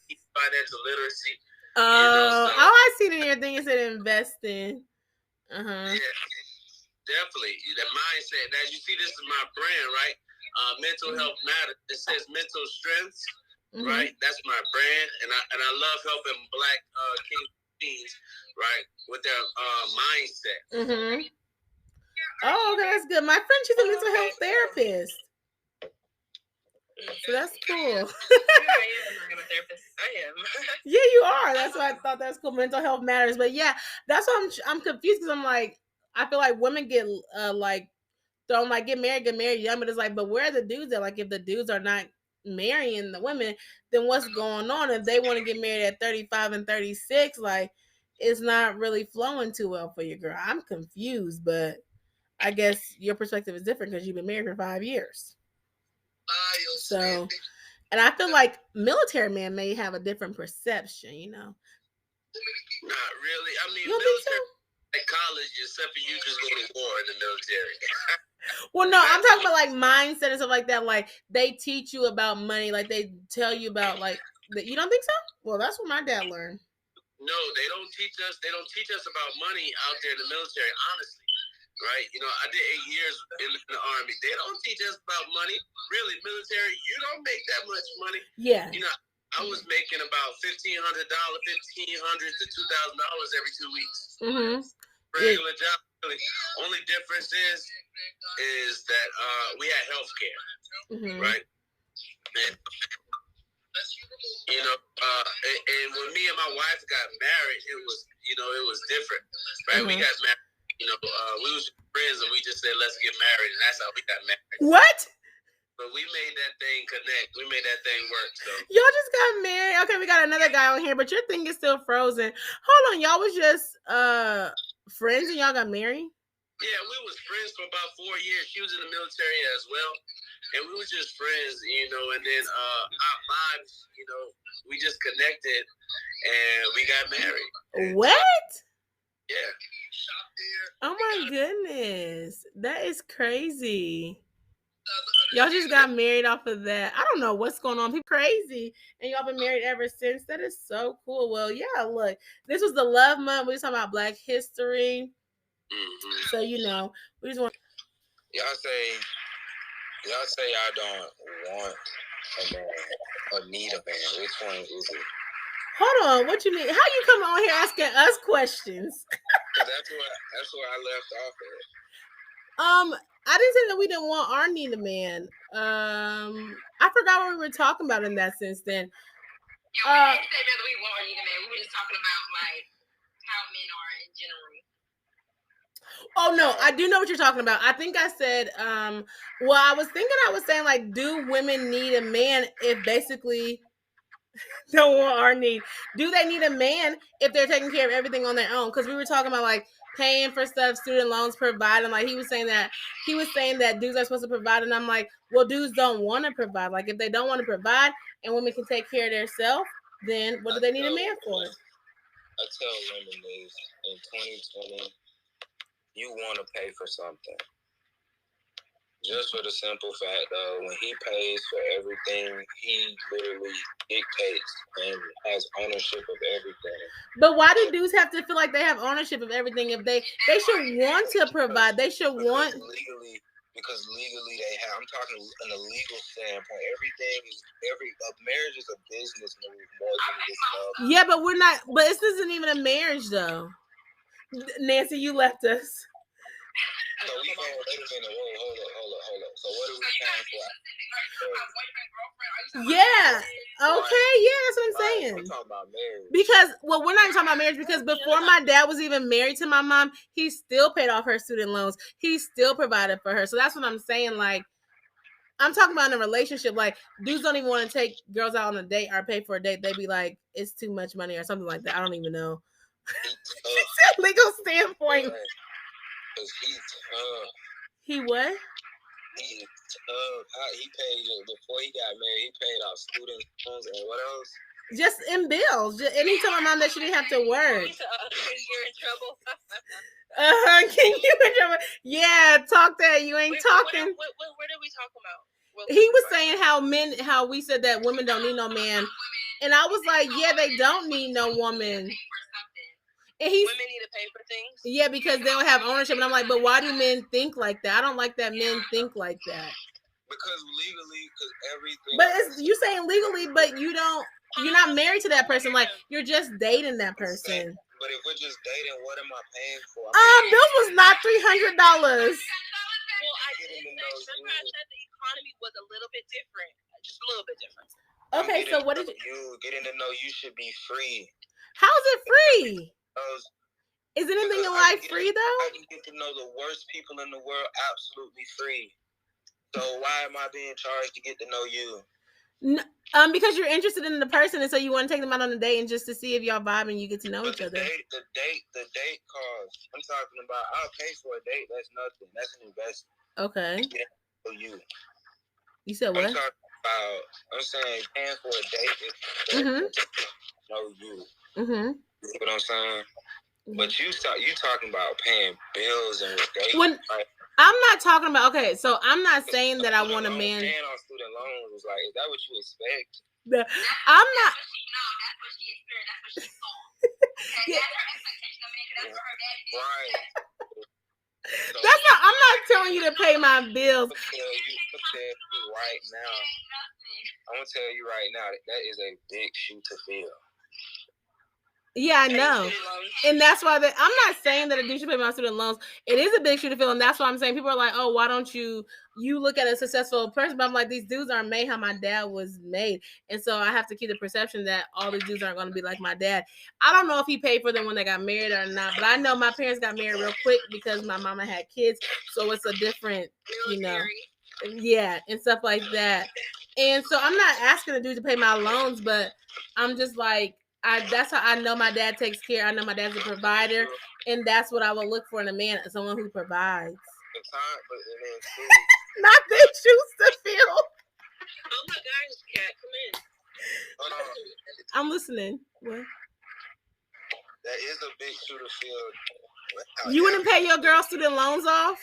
teach, financial literacy. All I seen in your thing is it investing. Yeah, definitely. The mindset. As you see, this is my brand, right? Mental health matters. It says mental strength, right? That's my brand, and I love helping Black kings, right, with their mindset. Oh, okay, that's good. My friend, she's a mental health therapist. So that's cool. I'm a therapist. I am. Yeah, you are. That's why I thought that's cool. Mental health matters. But yeah, that's why I'm confused because I'm like, I feel like women get like thrown like get married young, but it's like, but where are the dudes at? Like if the dudes are not marrying the women, then what's going on? If they want to get married at 35 and 36, like it's not really flowing too well for your girl. I'm confused, but I guess your perspective is different because you've been married for 5 years. So, and I feel like military men may have a different perception, Not really. I mean, you don't military like college, except for you just go to war in the military. Well, no, I'm talking about like mindset and stuff like that. Like they teach you about money, like they tell you about like that. You don't think so? Well, that's what my dad learned. No, they don't teach us. They don't teach us about money out there in the military. Honestly. Right, I did 8 years in the Army. They don't teach us about money. Really, military, you don't make that much money. Yeah. I was making about $1,500 to $2,000 every 2 weeks. Regular job. Really. Only difference is that we had health care, right? And, and when me and my wife got married, it was different, right? We got married. We was friends and we just said, let's get married. And that's how we got married. What? But we made that thing connect. We made that thing work. So y'all just got married. Okay, we got another guy on here, but your thing is still frozen. Hold on. Y'all was just friends and y'all got married? Yeah, we was friends for about 4 years. She was in the military as well. And we was just friends, and then our lives, we just connected and we got married. What? Yeah. Oh my goodness. That is crazy. Y'all just got married off of that. I don't know what's going on. People crazy. And y'all been married ever since. That is so cool. Well, yeah, look. This was the love month. We were talking about Black history. So, we just want Y'all say y'all don't want a man or need a man. Which one is it? Hold on, what you mean? How you come on here asking us questions? That's where I left off at. I didn't say that we didn't want our need a man. I forgot what we were talking about in that sense. Then, yeah, we didn't say whether we want or need a man. We were just talking about like how men are in general. Oh no, I do know what you're talking about. I think I said, well, I was saying like, do women need a man if basically don't want our need? Do they need a man if they're taking care of everything on their own? Because we were talking about like paying for stuff, student loans, providing. Like he was saying that dudes are supposed to provide, and I'm like, well, dudes don't want to provide. Like if they don't want to provide, and women can take care of themselves, then what do they need a man for? I tell women this in 2020, you want to pay for something. Just for the simple fact of when he pays for everything, he literally dictates and has ownership of everything. But why do dudes have to feel like they have ownership of everything? If they should want to provide, they should want because legally they have. I'm talking in a legal standpoint. Everything is marriage is a business move more than just love. Yeah, but we're not. But this isn't even a marriage though. Nancy, you left us. So we can't. Wait a minute. Hold up. So what are we paying for? Yeah. Okay. Yeah, that's what I'm saying. We're talking about marriage. Because we're not even talking about marriage. Because before my dad was even married to my mom, he still paid off her student loans. He still provided for her. So that's what I'm saying. Like, I'm talking about in a relationship. Like, dudes don't even want to take girls out on a date or pay for a date. They be like, it's too much money or something like that. I don't even know. It's a legal standpoint. Because he's tough. He what? He is tough. He paid before he got married. He paid off student loans and what else? Just in bills. And he told my mom that she didn't have to work. You're in trouble. Can you in trouble? Yeah, talk that. You ain't talking. What are we talking about? He was saying how we said that women don't need no man, and I was like, yeah, they don't need no woman. And women need to pay for things. Yeah, because they don't have ownership, and I'm like, but why do men think like that? I don't like that men think like that. Because legally, because everything. But you saying legally, but you're not married to that person. Like you're just dating that person. But if we're just dating, what am I paying for? Bills was not $300. Well, I did say, remember I said the economy was a little bit different, just a little bit different. Okay, so what did you getting to know? You should be free. How is it free? Is anything in life free though? I can get to know the worst people in the world absolutely free. So why am I being charged to get to know you? Because you're interested in the person, and so you want to take them out on a date and just to see if y'all vibe and you get to know each other. The date cost. I'm talking about. I'll pay for a date. That's nothing. That's an investment. Okay. For you. You said what? I'm saying paying for a date is know you. Mm-hmm. You know what I'm saying? But you talking about paying bills and dates. Right? I'm not talking about, okay, so I'm not saying that I want a man. Paying on student loans was like, is that what you expect? I'm not. That's what she experienced. That's what she saw. Yeah. That's her expectation of me, because that's what her daddy did. Right. That's not, I'm not telling you to pay my bills. I'm gonna tell you right now, that is a big shoe to fill. Yeah, I know. And that's why I'm not saying that a dude should pay my student loans. It is a big shoe to fill, and that's why I'm saying people are like, oh, why don't you look at a successful person? But I'm like, these dudes aren't made how my dad was made. And so I have to keep the perception that all these dudes aren't going to be like my dad. I don't know if he paid for them when they got married or not, but I know my parents got married real quick because my mama had kids. So it's a different, yeah, and stuff like that. And so I'm not asking the dude to pay my loans, but I'm just like, that's how I know my dad takes care. I know my dad's a provider, and that's what I would look for in a man, someone who provides. Not their shoes to fill. Oh my gosh, cat, come in. I'm listening. What? That is a big shoe to fill. You wouldn't pay your girl student loans off?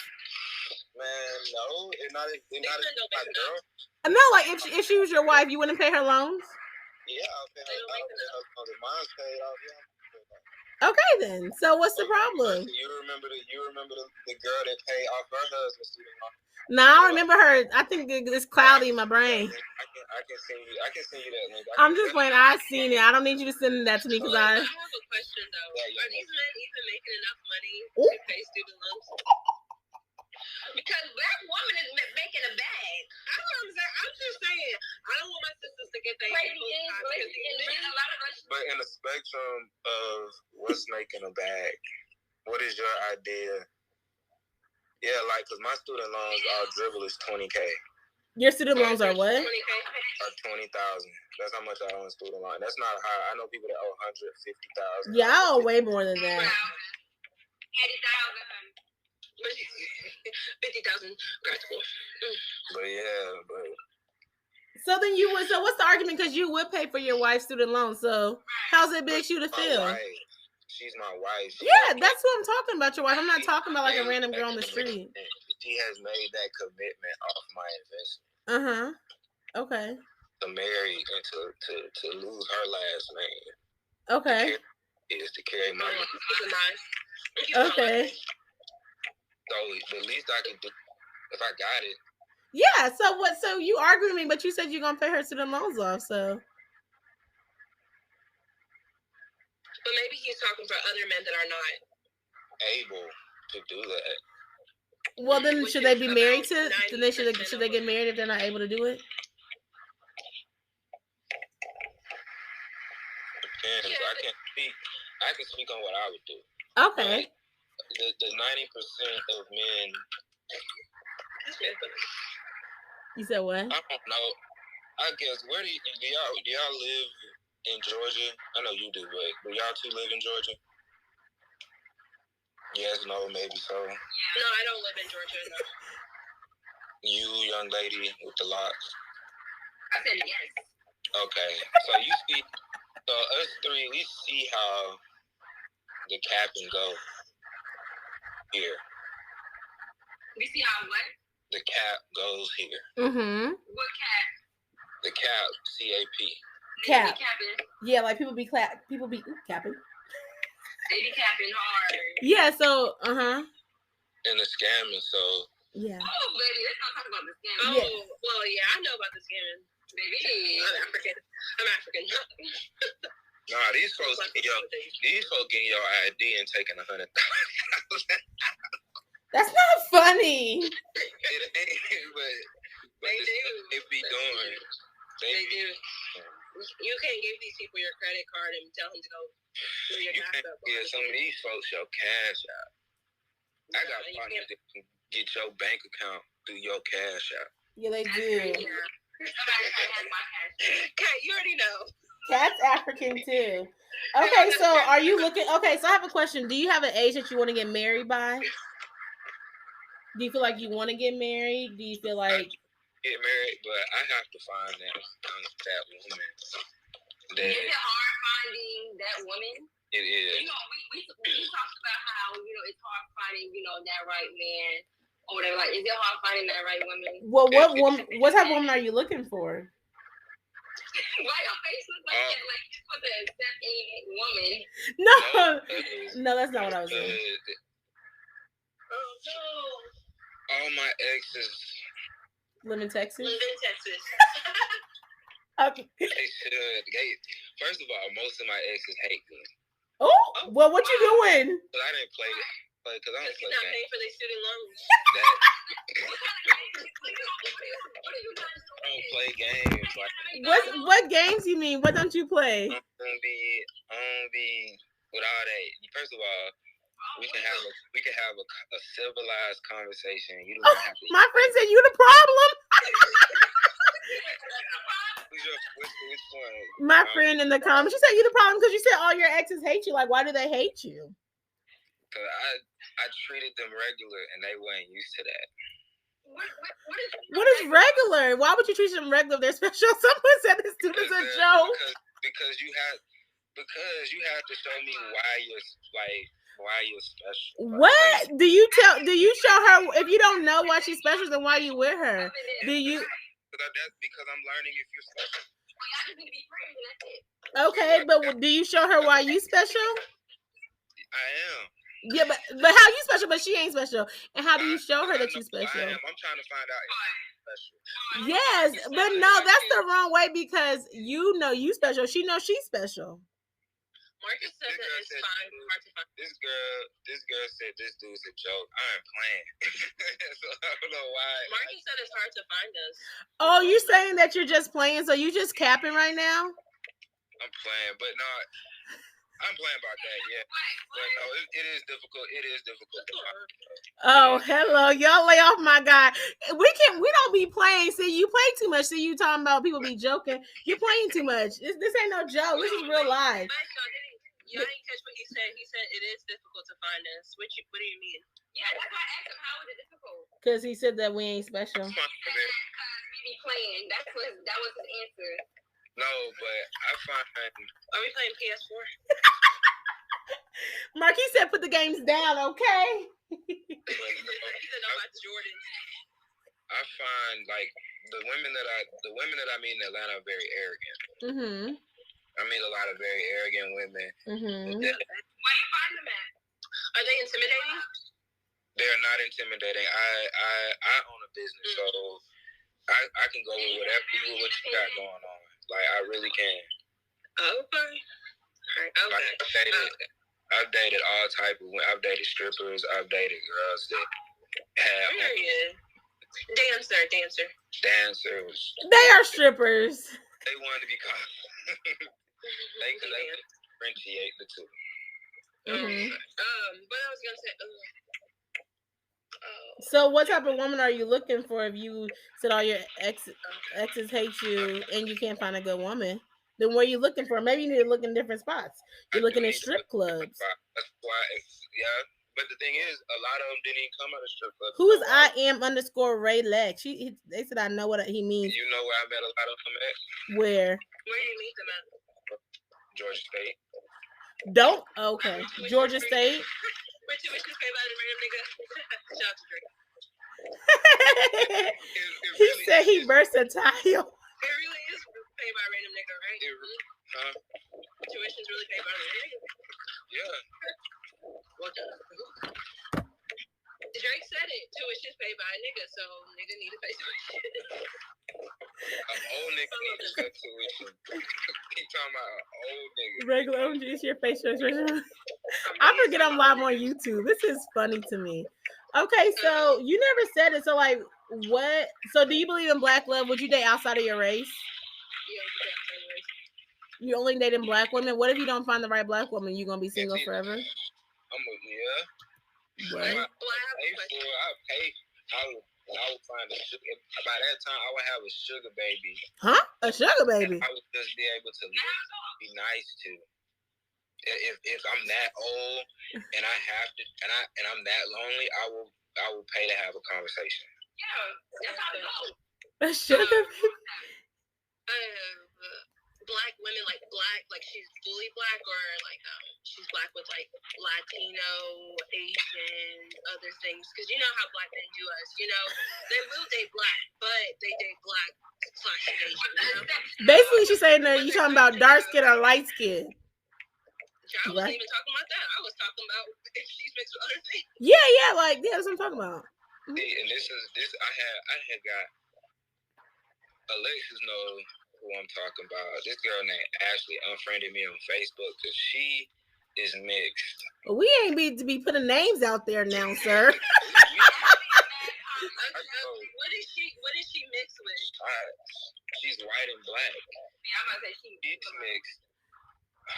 Man, no, it's not my girl. No, like if she was your wife, you wouldn't pay her loans? Yeah, I'll pay her. Mine's paid off. Yeah. Okay, then. So what's the problem? You remember the girl that paid off her husband's student loan? No, I don't remember her. I think it's cloudy in my brain. I can send you that link. I'm just playing. I've seen it. I don't need you to send that to me because I have a question though. Are these men even making enough money to pay student loans? Because black woman is making a bag. I don't understand. I'm just saying. I don't want my sisters to get their But in the spectrum of what's making a bag, what is your idea? Yeah, like, because my student loans, our dribble is $20K. Your student loans are what? 20K. Or 20,000. That's how much I owe in student loan. That's not high. I know people that owe 150,000. Yeah, I owe way more than that. 80,000. 50,000 grad school. But yeah, but. So then you would. So what's the argument? Because you would pay for your wife's student loan. So how's it makes you to feel? Wife. She's my wife. Yeah, that's what I'm talking about. Your wife. I'm not talking about like a random girl on the street. She has made that commitment off my investment. Okay. To marry and to lose her last name. Okay. Is to carry my money. Okay. So the least I could do, if I got it. Yeah. So what? So you arguing with me, but you said you're gonna pay her student loans off. So. But maybe he's talking for other men that are not able to do that. Well, then should they be married to? Then they should they get married if they're not able to do it? Depends. I can speak on what I would do. Okay. But the 90% of men. You said what? I don't know. I guess where do y'all live in Georgia? I know you do, but do y'all two live in Georgia? Yes, no, maybe so. No, I don't live in Georgia. No. You, young lady with the locks. I said yes. Okay, so you see, so us three, we see how the cap can go here. We see how what? The cap goes here. Mm-hmm. What cap? The cap, CAP. Cap. Yeah, like people be capping. They be capping hard. Yeah, so And the scamming, so. Yeah. Oh, baby, let's not talk about the scamming. Yeah. Oh, well, yeah, I know about the scamming. Baby, I'm African. Nah, these folks getting your ID and taking $100,000. That's not funny. It ain't, but they be doing. They do. You can't give these people your credit card and tell them to go through your cash app. Yeah, some of these folks your cash out. I got partners that can get your bank account through your cash app. Yeah, they do. Kat, you already know. Kat's African too. Okay, so are you looking? Okay, so I have a question. Do you have an age that you want to get married by? Do you feel like you want to get married? Do you feel like get married? But I have to find that woman. Is it hard finding that woman? It is. You know, we talked about how it's hard finding that right man or whatever. Like, is it hard finding that right woman? Well, what type of woman are you looking for? Why your face look like that? Like you're supposed to accept any woman. No, that's not what I was saying. Oh no. All my exes live in Texas. Okay. They should. First of all, most of my exes hate me. Oh, well, what you doing? But I didn't play that. Because I don't play not games. paying for their student loans. I don't play games. What games you mean? What don't you play? I don't be with all that. First of all, we can have a civilized conversation. You don't have to. My friend said you the problem. Which one? My friend in the comments, she said you the problem because you said all your exes hate you. Like, why do they hate you? Because I treated them regular and they weren't used to that. What is regular? Why would you treat them regular if they're special? Someone said this dude is a joke. Because you have to show me why you're special. What? Do you show her if you don't know why she's special, then why you with her? Do you? That's because I'm learning if you're special. Okay, but do you show her why you special? I am. Yeah, but how you special? But she ain't special. And how do you show her that you special? I am. I'm trying to find out if I'm special. Yes, but no, that's the wrong way because you know you special. She knows she's special. Marcus said that it's fine, hard to find. This girl said this dude's a joke. I ain't playing. So I don't know why. Marcus said it's hard to find us. Oh, you saying that you're just playing? So you just capping right now? I'm playing, but no, I'm playing about that, yeah. But no, it is difficult. It is difficult to find. Oh, hello, y'all lay off my guy. We don't be playing. See, you play too much. See, you talking about people be joking. You're playing too much. This ain't no joke. This is real life. Y'all didn't catch what he said. He said it is difficult to find us. What do you mean? Yeah, that's why I asked him, how is it difficult? Because he said that we ain't special. Because we be playing. That was his answer. No, but I find. Are we playing PS4? Mark, he said put the games down, okay? He said no about Jordan. I find like the women that I meet in Atlanta are very arrogant. Mm-hmm. I meet a lot of very arrogant women. Mm-hmm. Where you find them at? Are they intimidating? They're not intimidating. I own a business, so I can go with whatever what you got going on. Like I really can. Okay. Like, I've dated all type of women. I've dated strippers. I've dated girls that have dancers. They are strippers. They wanted to be caught. They differentiate the two. Mm-hmm. But I was gonna say. So, what type of woman are you looking for if you said all your exes hate you and you can't find a good woman? Then what are you looking for? Maybe you need to look in different spots. You're looking at strip clubs. That's why, yeah. But the thing is, a lot of them didn't even come out of strip clubs. Who is I am_Ray Lex? They said I know what he means. You know where I met a lot of them at? Where? Where did you meet them at? Georgia State. Don't? Okay. Georgia State. Where tuition paid by the random nigga. Shout out to Drake. He said he versatile. It really is paid by a random nigga, right? Tuition's really paid by a random nigga. Yeah. What the? Drake said it. Tuition's paid by a nigga, so nigga need to pay tuition. An old nigga needs to pay tuition. He talking about an old nigga. Regular OG, your face expression. I forget I'm live on YouTube. This is funny to me. Okay, so you never said it. So like, what? So do you believe in black love? Would you date outside of your race? Yeah, outside of your race. You only dating black women? What if you don't find the right black woman? You gonna be single forever? Yeah. What? I would find a sugar. By that time, I would have a sugar baby. Huh? A sugar baby? I would just be able to be nice to. If I'm that old and I have to, and I'm that lonely, I will pay to have a conversation. Yeah, that's how it goes. A sugar baby? Black women, like she's fully black, or like she's black with like Latino, Asian, other things. Because you know how black men do us. You know, they will date black, but they date black / Asian. You know? Basically, she's saying that you talking about dark skin or light skin. I wasn't even talking about that. I was talking about if she's mixed with other things. Yeah, that's what I'm talking about. And this I had got Alexis knows who I'm talking about. This girl named Ashley unfriended me on Facebook because she is mixed. We ain't to be putting names out there now, sir. What is she mixed with? She's white and black. Yeah, I'm about to say she's mixed.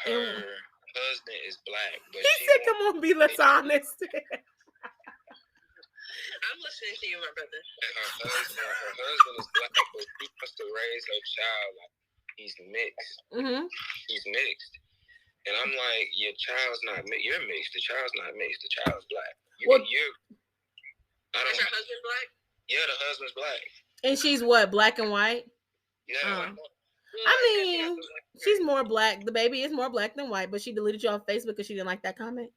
Her husband is black, but he said, "Come on, be less honest." I'm listening to you, my brother. And her husband is black, but she wants to raise her child like he's mixed. Mm-hmm. He's mixed. And I'm like, your child's not mixed. You're mixed. The child's not mixed. The child's black. Is her husband black? Yeah, the husband's black. And she's what, black and white? Yeah. I mean, she's more black. The baby is more black than white, but she deleted you off Facebook because she didn't like that comment.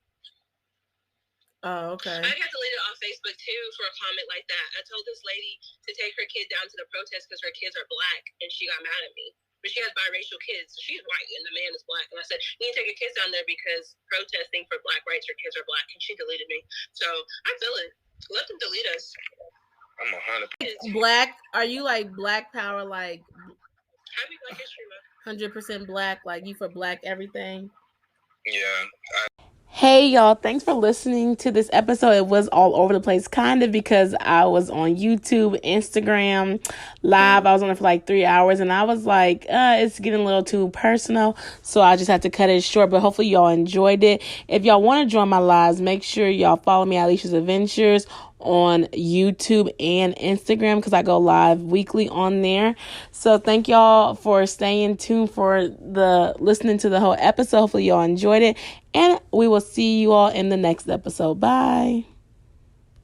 Oh, okay. I got deleted off Facebook too for a comment like that. I told this lady to take her kid down to the protest because her kids are black, and she got mad at me. But she has biracial kids, so she's white and the man is black. And I said, you need to take your kids down there because protesting for black rights, her kids are black, and she deleted me. So I feel it. Let them delete us. I'm 100%. Black? Are you like black power, like Happy Black History Month? 100% black, like you for black everything? Yeah. Hey y'all, thanks for listening to this episode. It was all over the place, kind of because I was on YouTube, Instagram, live. I was on it for like 3 hours, and I was like, it's getting a little too personal, so I just had to cut it short. But hopefully y'all enjoyed it. If y'all want to join my lives, make sure y'all follow me, Alicia's Adventures, on YouTube and Instagram, because I go live weekly on there. So thank y'all for staying tuned for the listening to the whole episode. Hopefully y'all enjoyed it, and we will see you all in the next episode. Bye.